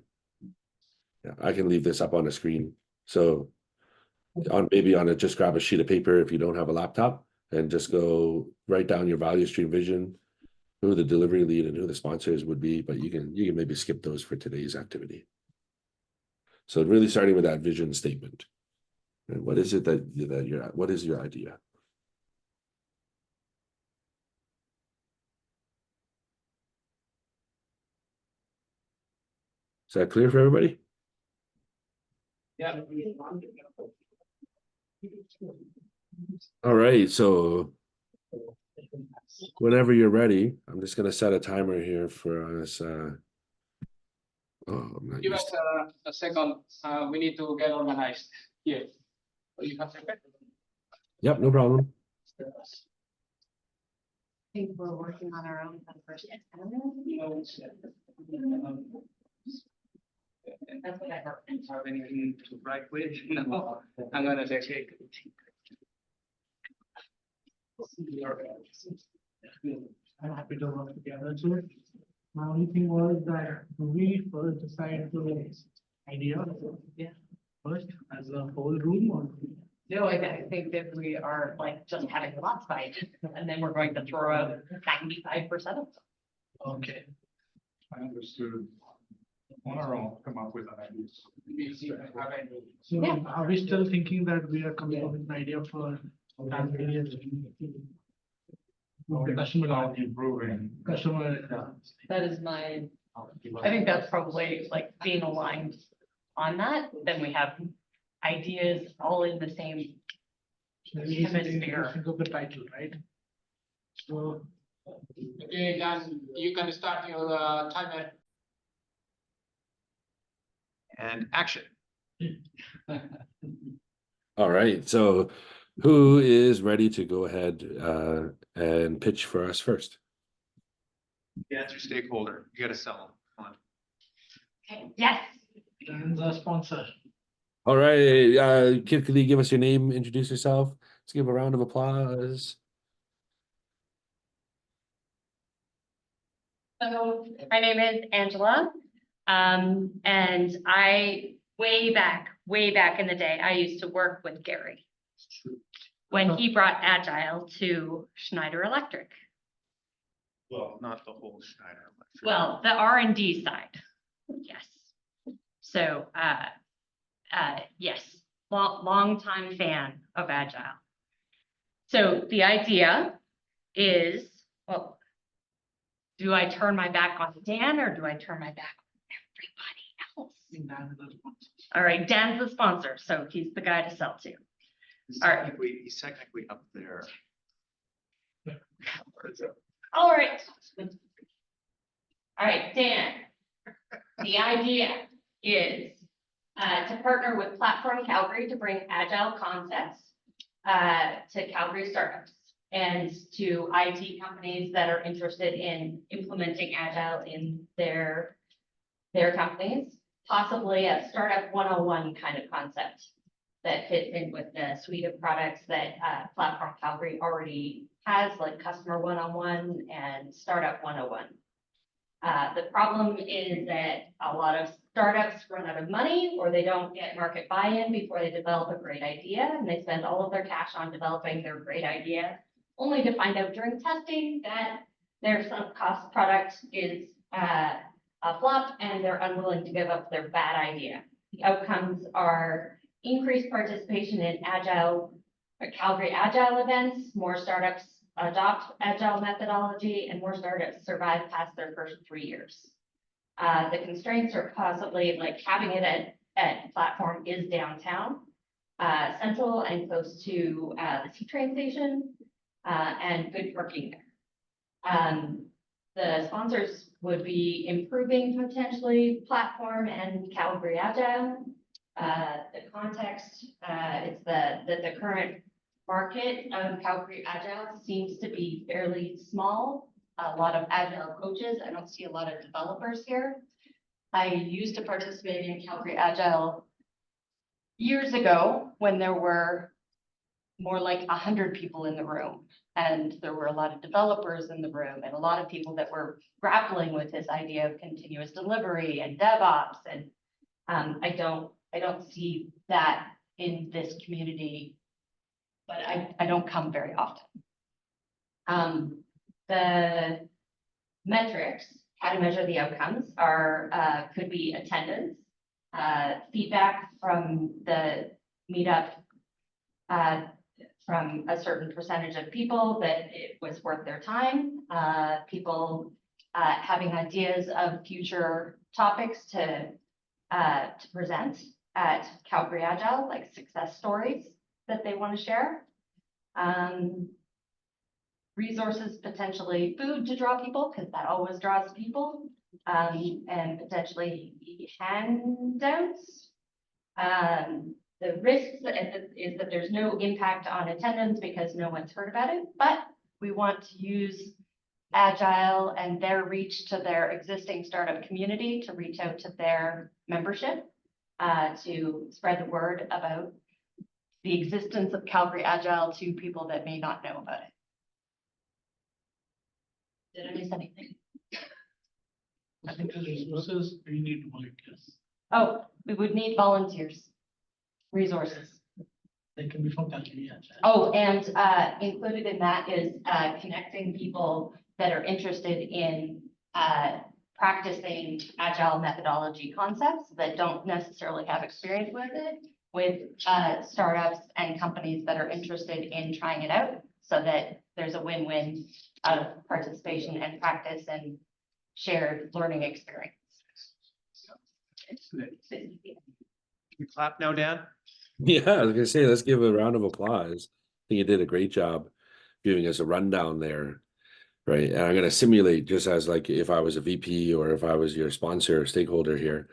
Yeah, I can leave this up on the screen. So just grab a sheet of paper if you don't have a laptop and just go write down your value stream vision, who the delivery lead and who the sponsors would be, but you can maybe skip those for today's activity. So really starting with that vision statement. And what is it what is your idea? Is that clear for everybody? Yeah. All right, so whenever you're ready, I'm just going to set a timer here for us. Give us a second. We need to get organized here. So you have a second? Yep, no problem. I think we're working on our own for the first. That's what I heard. Have anything to write with? No, I'm gonna say. I'm happy to work together too. My only thing was that we first decide to idea. Yeah. First, as a whole room or. No, I think that we are like just having a lot fight and then we're going to throw out 95% of them. Okay. I understood. On our own, come up with an idea. So Yeah. are we still thinking that we are coming up with an idea for customer? That is my, I think that's probably like being aligned on that, then we have ideas all in the same. Hemisphere. Think of the title, right? So. Okay, Dan, you can start your timer. And action. All right, so who is ready to go ahead and pitch for us first? Yeah, it's your stakeholder. You got to sell them. Come on. Okay, yes. And the sponsor. All right, Kid, could you give us your name, introduce yourself? Let's give a round of applause. So my name is Angela. And way back in the day, I used to work with Gary when he brought Agile to Schneider Electric. Well, not the whole Schneider. Electric. Well, the R&D side, yes. So, yes, long time fan of Agile. So the idea is, well, do I turn my back on Dan or do I turn my back on everybody else? All right, Dan's the sponsor, so he's the guy to sell to. He's All right. technically up there. All right. All right, Dan. The idea is to partner with Platform Calgary to bring Agile concepts to Calgary startups and to IT companies that are interested in implementing Agile in their companies, possibly a startup 101 kind of concept that fits in with the suite of products that Platform Calgary already has, like Customer 101 and Startup 101. The problem is that a lot of startups run out of money or they don't get market buy-in before they develop a great idea, and they spend all of their cash on developing their great idea, only to find out during testing that their sunk cost product is a flop and they're unwilling to give up their bad idea. The outcomes are increased participation in Agile, Calgary Agile events, more startups adopt Agile methodology, and more startups survive past their first 3 years. The constraints are possibly like having it at platform is downtown, central and close to the C train station, and good parking there. The sponsors would be improving potentially platform and Calgary Agile. The context is that the current market of Calgary Agile seems to be fairly small. A lot of Agile coaches. I don't see a lot of developers here. I used to participate in Calgary Agile years ago when there were more like 100 people in the room. And there were a lot of developers in the room and a lot of people that were grappling with this idea of continuous delivery and DevOps. And I don't see that in this community, but I don't come very often. The metrics, how to measure the outcomes are, could be attendance, feedback from the meetup, from a certain percentage of people that it was worth their time, people having ideas of future topics to present at Calgary Agile, like success stories that they want to share. Resources, potentially food to draw people, because that always draws people, and potentially handouts. The risks is that there's no impact on attendance because no one's heard about it, but we want to use Agile and their reach to their existing startup community to reach out to their membership, to spread the word about the existence of Calgary Agile to people that may not know about it. Did I miss anything? I think the resources, we need volunteers. Oh, we would need volunteers, resources. They can be from Calgary Agile. Oh, and included in that is connecting people that are interested in practicing Agile methodology concepts that don't necessarily have experience with it, with startups and companies that are interested in trying it out, so that there's a win-win of participation and practice and shared learning experience. You clap now, Dan? Yeah, I was gonna say, let's give a round of applause. I think you did a great job giving us a rundown there, right? And I'm gonna simulate just as like if I was a VP or if I was your sponsor or stakeholder here,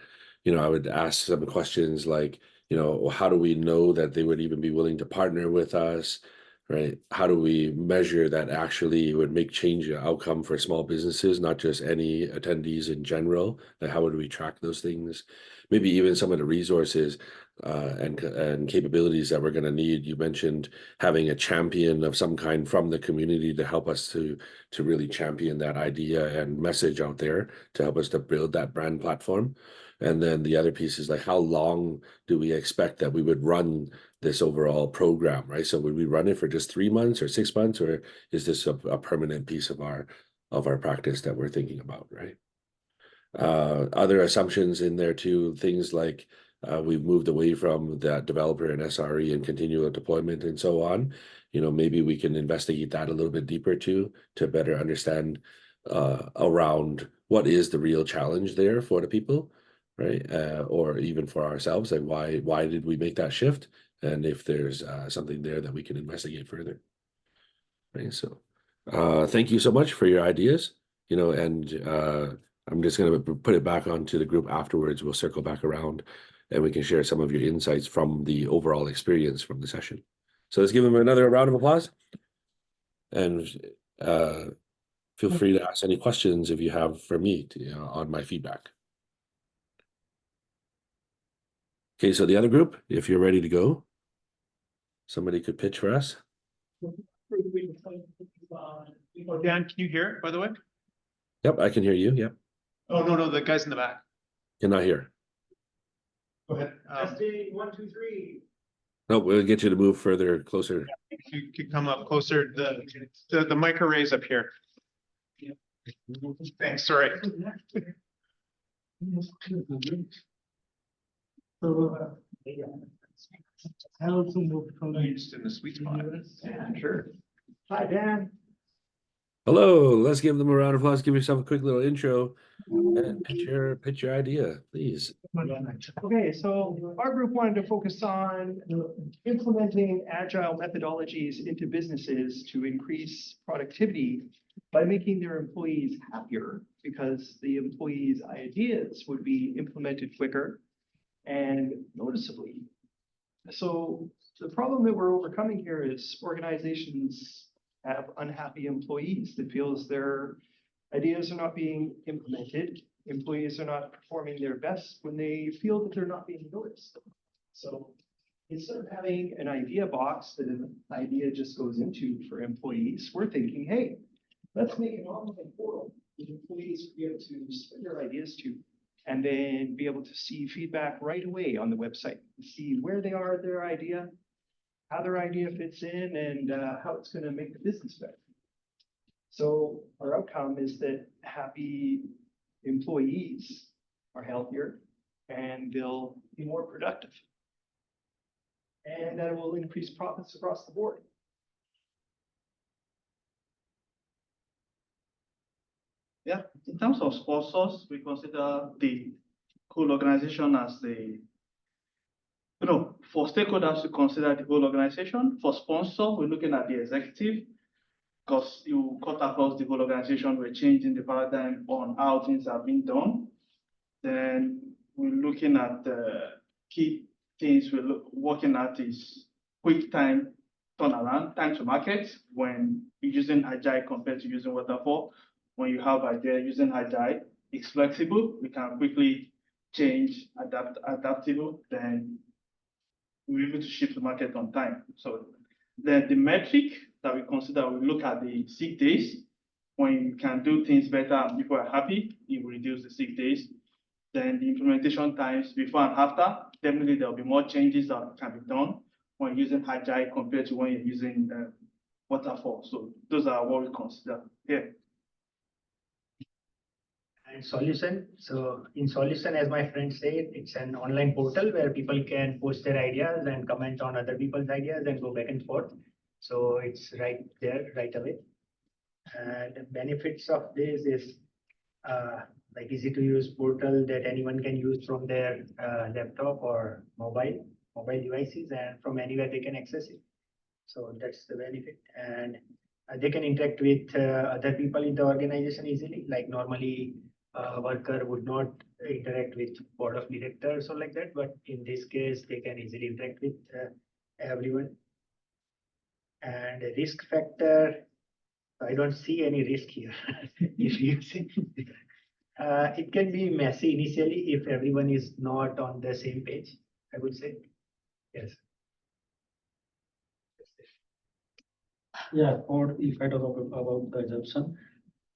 I would ask some questions like, how do we know that they would even be willing to partner with us, right? How do we measure that actually would make change outcome for small businesses, not just any attendees in general? Like how would we track those things? maybe even some of the resources and capabilities that we're going to need. You mentioned having a champion of some kind from the community to help us to really champion that idea and message out there to help us to build that brand platform. And then the other piece is like, how long do we expect that we would run this overall program, right? So would we run it for just 3 months or 6 months, or is this a permanent piece of our practice that we're thinking about, right? Other assumptions in there too, things like we've moved away from that developer and SRE and continual deployment and so on. You know, maybe we can investigate that a little bit deeper too, to better understand around what is the real challenge there for the people, right? Or even for ourselves, like why did we make that shift? And if there's something there that we can investigate further. Right. So thank you so much for your ideas, you know, and I'm just going to put it back onto the group afterwards. We'll circle back around and we can share some of your insights from the overall experience from the session. So let's give them another round of applause. And feel free to ask any questions if you have for me on my feedback. Okay, so the other group, if you're ready to go, somebody could pitch for us. Oh, Dan, can you hear it, by the way? Yep, I can hear you. Yep. Oh, no, the guys in the back. Cannot hear. Go ahead. Testing, 1, 2, 3. No, we'll get you to move further, closer. You could come up closer, the mic array's up here. Thanks, sorry. I also moved from the. Just in the sweet spot. Yeah, sure. Hi, Dan. Hello, let's give them a round of applause. Give yourself a quick little intro and pitch your idea, please. Okay, so our group wanted to focus on implementing agile methodologies into businesses to increase productivity by making their employees happier, because the employees' ideas would be implemented quicker and noticeably. So the problem that we're overcoming here is organizations have unhappy employees that feels their ideas are not being implemented. Employees are not performing their best when they feel that they're not being noticed. So instead of having an idea box that an idea just goes into for employees, we're thinking, hey, let's make an online portal that employees will be able to send their ideas to, and then be able to see feedback right away on the website, see where they are, their idea, how their idea fits in, and how it's going to make the business better. So our outcome is that happy employees are healthier and they'll be more productive. And that will increase profits across the board. Yeah, in terms of sponsors, we consider the whole organization as for stakeholders, we consider the whole organization. For sponsor, we're looking at the executive, because you cut across the whole organization, we're changing the paradigm on how things are being done. Then we're looking at the key things we're working at is quick time turnaround, time to market when you're using Agile compared to using Waterfall. When you have idea using Agile, it's flexible. We can quickly change, adaptable, then we're able to ship the market on time. So then the metric that we consider, we look at the sick days. When you can do things better and people are happy, you reduce the sick days. Then the implementation times before and after, definitely there'll be more changes that can be done when using Agile compared to when you're using Waterfall. So those are what we consider here. And solution. So in solution, as my friend said, it's an online portal where people can post their ideas and comment on other people's ideas and go back and forth. So it's right there, right away. And the benefits of this is like easy to use portal that anyone can use from their laptop or mobile devices, and from anywhere they can access it. So that's the benefit. And they can interact with other people in the organization easily. Like normally a worker would not interact with board of directors or like that, but in this case, they can easily interact with everyone. And a risk factor, I don't see any risk here if you see. It can be messy initially if everyone is not on the same page, I would say. Yes. Yeah, or if I talk about the assumption,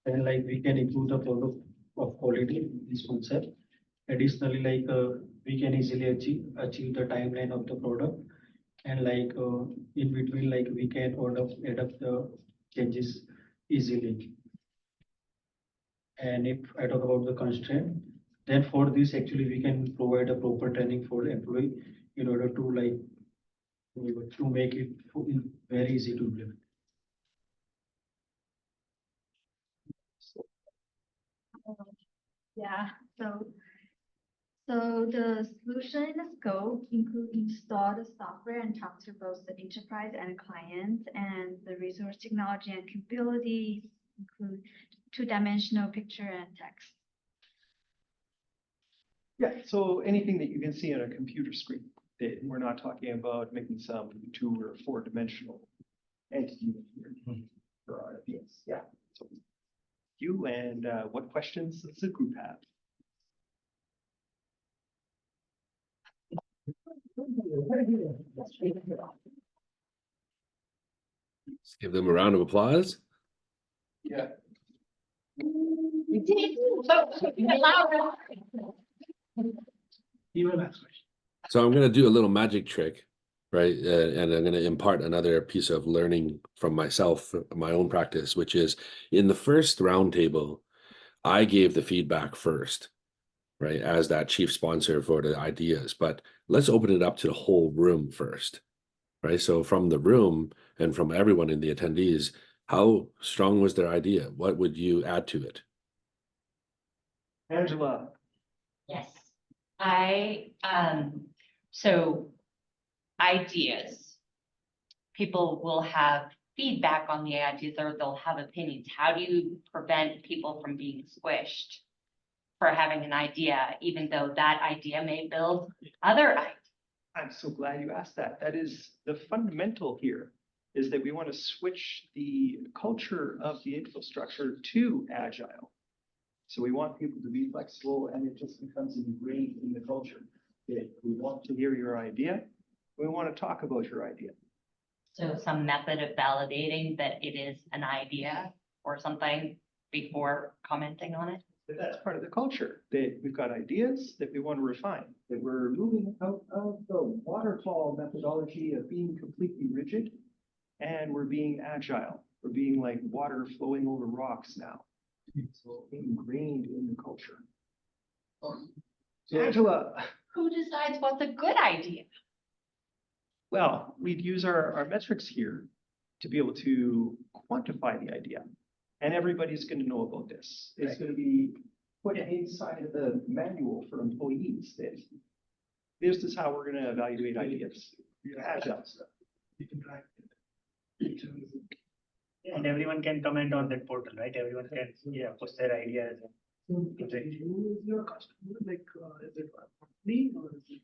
then like we can improve the product of quality, this concept. Additionally, we can easily achieve the timeline of the product. And in between, we can adapt the changes easily. And if I talk about the constraint, then for this actually we can provide a proper training for the employee in order to make it very easy to implement. Yeah, so the solution in the scope include install the software and talk to both the enterprise and clients, and the resource technology and capabilities include two-dimensional picture and text. Yeah, so anything that you can see on a computer screen, that we're not talking about making some 2 or 4 dimensional entity here for our ideas. Yeah. So you and what questions does the group have? Let's give them a round of applause. Yeah. So I'm going to do a little magic trick, right? And I'm going to impart another piece of learning from myself, my own practice, which is in the first roundtable, I gave the feedback first, right? As that chief sponsor for the ideas, but let's open it up to the whole room first, right? So from the room and from everyone in the attendees, how strong was their idea? What would you add to it? Angela. Yes, so ideas. People will have feedback on the ideas or they'll have opinions. How do you prevent people from being squished for having an idea, even though that idea may build other ideas? I'm so glad you asked that. That is the fundamental here, is that we want to switch the culture of the infrastructure to Agile. So we want people to be flexible, and it just becomes ingrained in the culture. That we want to hear your idea. We want to talk about your idea. So some method of validating that it is an idea or something before commenting on it? But that's part of the culture, that we've got ideas that we want to refine, that we're moving out of the waterfall methodology of being completely rigid, and we're being agile. We're being like water flowing over rocks now. So ingrained in the culture. Angela. Who decides what's a good idea? Well, we'd use our metrics here to be able to quantify the idea. And everybody's going to know about this. It's going to be put inside of the manual for employees that this is how we're going to evaluate ideas. Agile stuff. And everyone can comment on that portal, right? Everyone can, post their ideas. Who is your customer? Is it a company or is it?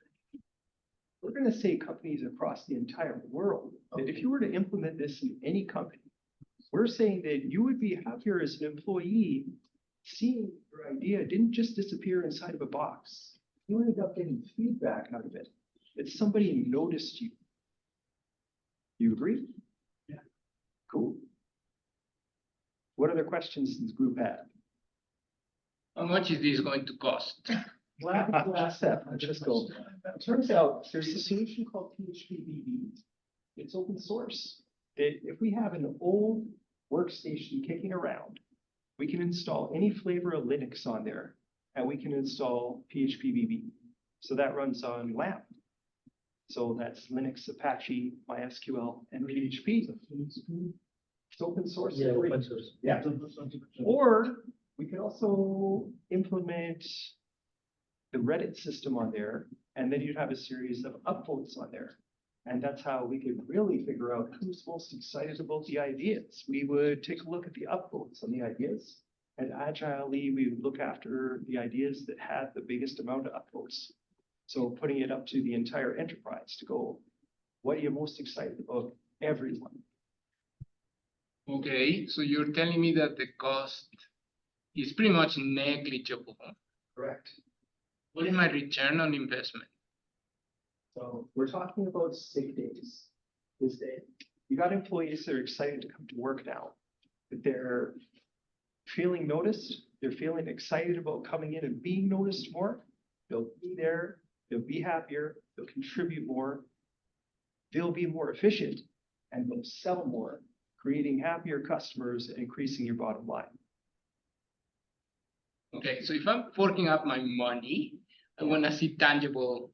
We're going to say companies across the entire world. That if you were to implement this in any company, we're saying that you would be happier as an employee seeing your idea didn't just disappear inside of a box. You ended up getting feedback out of it. That somebody noticed you. You agree? Yeah. Cool. What other questions does the group have? How much is this going to cost? Last step, Francisco. It turns out there's a solution called PHPBB. It's open source. If we have an old workstation kicking around, we can install any flavor of Linux on there, and we can install PHPBB. So that runs on LAMP. So that's Linux, Apache, MySQL, and PHP. It's open source. Yeah, open source. Yeah. Or we could also implement the Reddit system on there, and then you'd have a series of upvotes on there. And that's how we could really figure out who's most excited about the ideas. We would take a look at the upvotes on the ideas, and agilely, we would look after the ideas that had the biggest amount of upvotes. So putting it up to the entire enterprise to go, what are you most excited about? Everyone. Okay, so you're telling me that the cost is pretty much negligible. Correct. What is my return on investment? So we're talking about sick days. This day, you got employees that are excited to come to work now. That they're feeling noticed, they're feeling excited about coming in and being noticed more. They'll be there, they'll be happier, they'll contribute more, they'll be more efficient, and they'll sell more, creating happier customers and increasing your bottom line. Okay, so if I'm forking out my money, I want to see tangible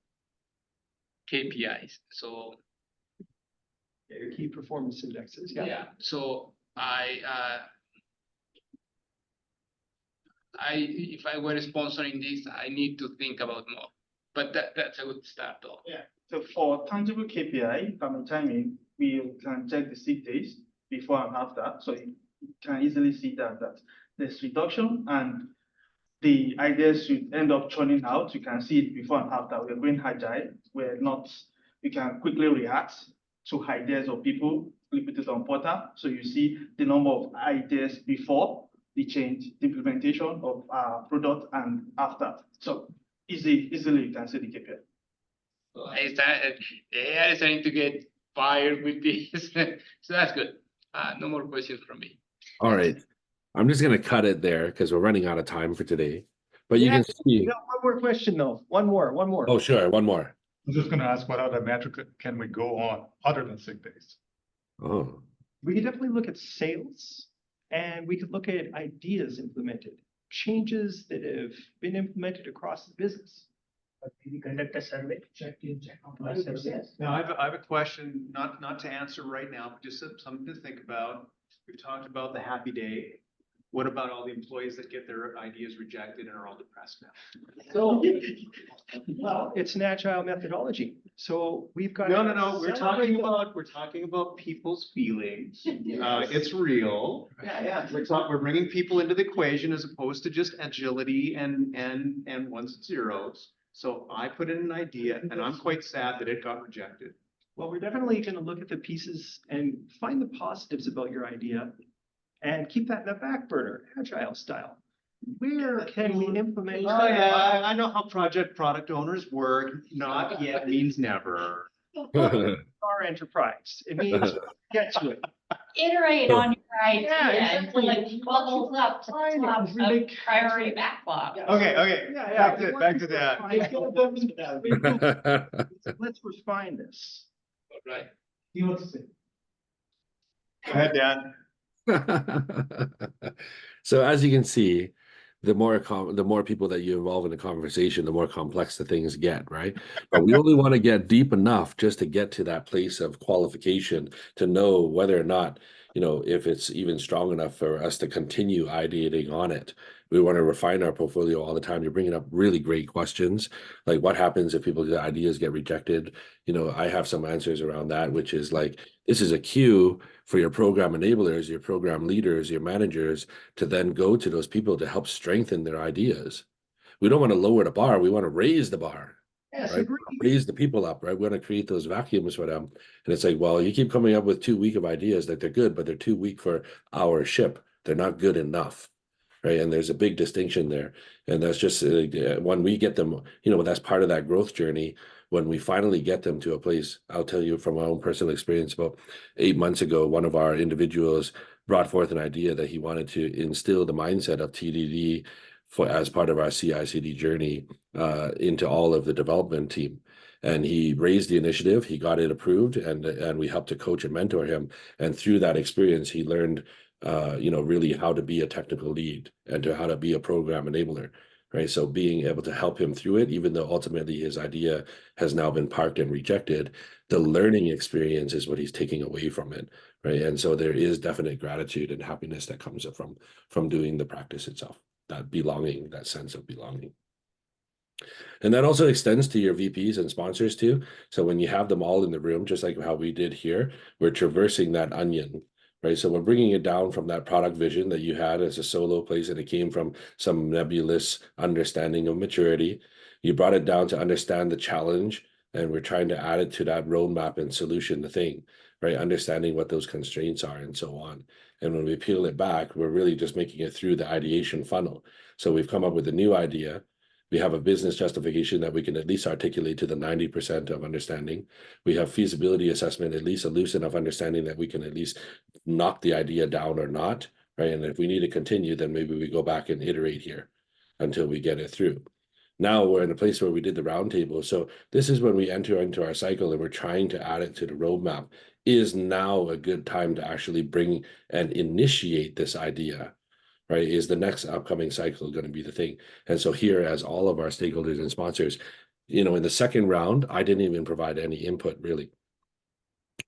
KPIs. So Yeah, your key performance indexes, yeah. yeah, so if I were sponsoring this, I need to think about more. But that's a good start though. Yeah. So for tangible KPI, from timing, we can check the sick days before and after. So you can easily see that there's reduction and the ideas should end up churning out. You can see it before and after. We're going agile. You can quickly react to ideas of people, put it on portal. So you see the number of ideas before the change, the implementation of our product and after. So easily you can see the KPI. They are starting to get fired with this. So that's good. No more questions from me. All right. I'm just going to cut it there because we're running out of time for today. But you can see. You got one more question though. One more. Oh, sure. One more. I was just gonna ask what other metric can we go on other than sick days? Oh, We could definitely look at sales and we could look at ideas implemented, changes that have been implemented across the business. Maybe conduct a survey, check out my surveys. Now, I have a question, not to answer right now, but just something to think about. We've talked about the happy day. What about all the employees that get their ideas rejected and are all depressed now? So, well, it's an agile methodology. So we've got. No. We're talking about people's feelings. It's real. Yeah. We're bringing people into the equation as opposed to just agility and ones and zeros. So I put in an idea and I'm quite sad that it got rejected. Well, we're definitely going to look at the pieces and find the positives about your idea and keep that in the back burner, agile style. Where can we implement? Oh, yeah, I know how product owners work. Not yet means never. Our enterprise. It means get to it. Iterate on your idea Yeah, until it bubbles up to the top of priority backlog. Okay. Back to that. Let's refine this. Right. You want to say? Go ahead, Dan. So as you can see, the more people that you involve in a conversation, the more complex the things get, right? But we only want to get deep enough just to get to that place of qualification to know whether or not, if it's even strong enough for us to continue ideating on it. We want to refine our portfolio all the time. You're bringing up really great questions, like what happens if people's ideas get rejected? I have some answers around that, which is like, this is a cue for your program enablers, your program leaders, your managers to then go to those people to help strengthen their ideas. We don't want to lower the bar. We want to raise the bar. Yes, right? agree. Raise the people up, right? We want to create those vacuums for them. And it's like, well, you keep coming up with too weak of ideas that they're good, but they're too weak for our ship. They're not good enough. Right. And there's a big distinction there. And that's just when we get them, that's part of that growth journey. When we finally get them to a place, I'll tell you from my own personal experience, about 8 months ago, one of our individuals brought forth an idea that he wanted to instill the mindset of TDD as part of our CI/CD journey into all of the development team. And he raised the initiative, he got it approved, and we helped to coach and mentor him. And through that experience, he learned really how to be a technical lead and how to be a program enabler, right? So being able to help him through it, even though ultimately his idea has now been parked and rejected, the learning experience is what he's taking away from it, right? And so there is definite gratitude and happiness that comes from doing the practice itself, that belonging, that sense of belonging. And that also extends to your VPs and sponsors too. So when you have them all in the room, just like how we did here, we're traversing that onion. Right. So we're bringing it down from that product vision that you had as a solo place, and it came from some nebulous understanding of maturity. You brought it down to understand the challenge, and we're trying to add it to that roadmap and solution, the thing. right? Understanding what those constraints are and so on. And when we peel it back, we're really just making it through the ideation funnel. So we've come up with a new idea. We have a business justification that we can at least articulate to the 90% of understanding. We have feasibility assessment, at least a loose enough understanding that we can at least knock the idea down or not, right? And if we need to continue, then maybe we go back and iterate here until we get it through. Now we're in a place where we did the roundtable. So this is when we enter into our cycle and we're trying to add it to the roadmap. Is now a good time to actually bring and initiate this idea, right? Is the next upcoming cycle going to be the thing? And so here, as all of our stakeholders and sponsors, in the second round, I didn't even provide any input really.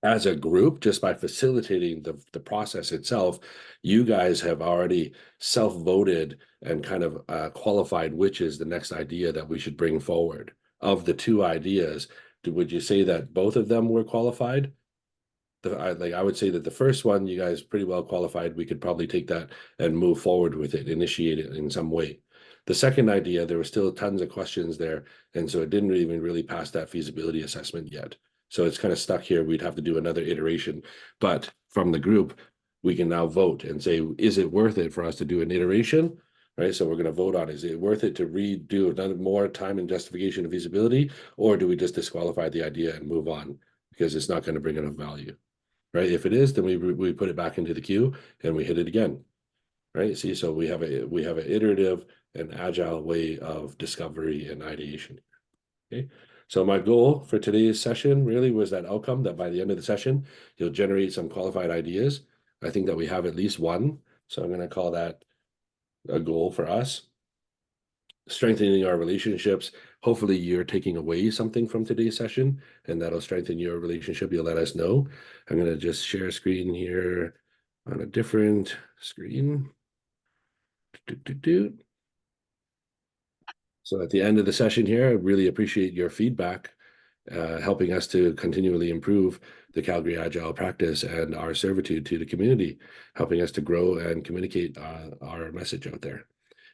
As a group, just by facilitating the process itself, you guys have already self-voted and kind of qualified which is the next idea that we should bring forward. Of the two ideas, would you say that both of them were qualified? I would say that the first one, you guys pretty well qualified. We could probably take that and move forward with it, initiate it in some way. The second idea, there were still tons of questions there, and so it didn't even really pass that feasibility assessment yet. So it's kind of stuck here. We'd have to do another iteration, but from the group, we can now vote and say, is it worth it for us to do an iteration? Right, so we're going to vote on, is it worth it to redo another more time and justification of feasibility, or do we just disqualify the idea and move on because it's not going to bring enough value? Right, if it is, then we put it back into the queue and we hit it again. Right, see, so we have an iterative and agile way of discovery and ideation. Okay, so my goal for today's session really was that outcome, that by the end of the session, you'll generate some qualified ideas. I think that we have at least one, so I'm going to call that a goal for us. Strengthening our relationships. Hopefully you're taking away something from today's session and that'll strengthen your relationship. You'll let us know. I'm going to just share a screen here on a different screen. So at the end of the session here, I really appreciate your feedback, helping us to continually improve the Calgary Agile practice and our servitude to the community, helping us to grow and communicate our message out there.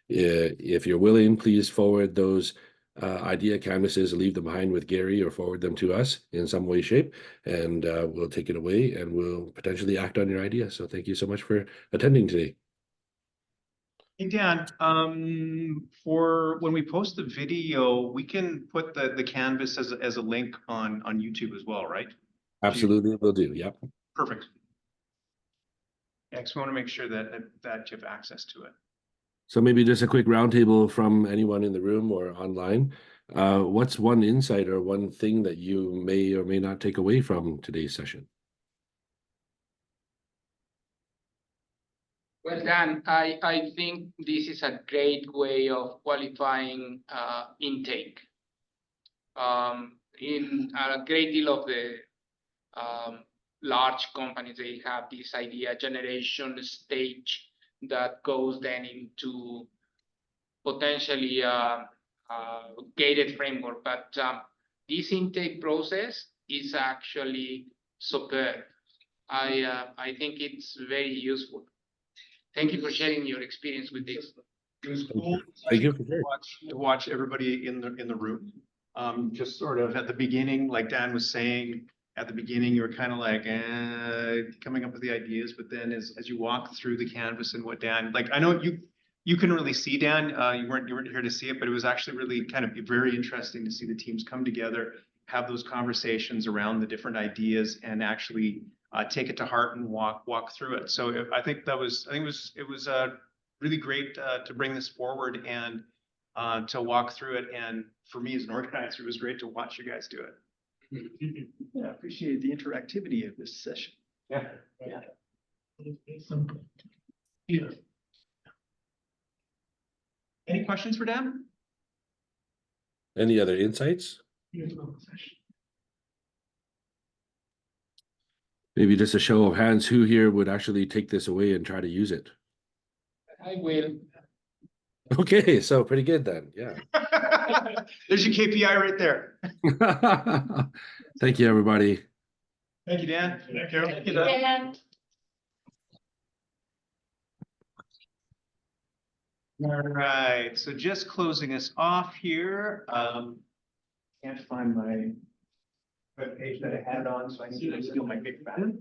If you're willing, please forward those idea canvases, leave them behind with Gary or forward them to us in some way, shape, and we'll take it away and we'll potentially act on your idea. So thank you so much for attending today. Hey, Dan, for when we post the video, we can put the canvas as a link on YouTube as well, right? Absolutely, we'll do. Yep. Perfect. Yeah, because we want to make sure that you have access to it. So maybe just a quick roundtable from anyone in the room or online. What's one insight or one thing that you may or may not take away from today's session? Well, Dan, I think this is a great way of qualifying intake. In a great deal of the large companies, they have this idea generation stage that goes then into potentially a gated framework. But this intake process is actually superb. I think it's very useful. Thank you for sharing your experience with this. It was cool to watch everybody in the room. Just sort of at the beginning, like Dan was saying, at the beginning, you were kind of like coming up with the ideas, but then as you walk through the canvas and what Dan, like I know you couldn't really see Dan, you weren't here to see it, but it was actually really kind of very interesting to see the teams come together, have those conversations around the different ideas, and actually take it to heart and walk through it. So I think it was really great to bring this forward and to walk through it. And for me as an organizer, it was great to watch you guys do it. Yeah, I appreciate the interactivity of this session. Yeah. Yeah. Any questions for Dan? Any other insights? Maybe just a show of hands, who here would actually take this away and try to use it? I will. Okay, so pretty good then, yeah. There's your KPI right there. Thank you, everybody. Thank you, Dan. Thank you, Dan. All right, so just closing us off here. Can't find my webpage that I had it on, so I need to steal my big fan.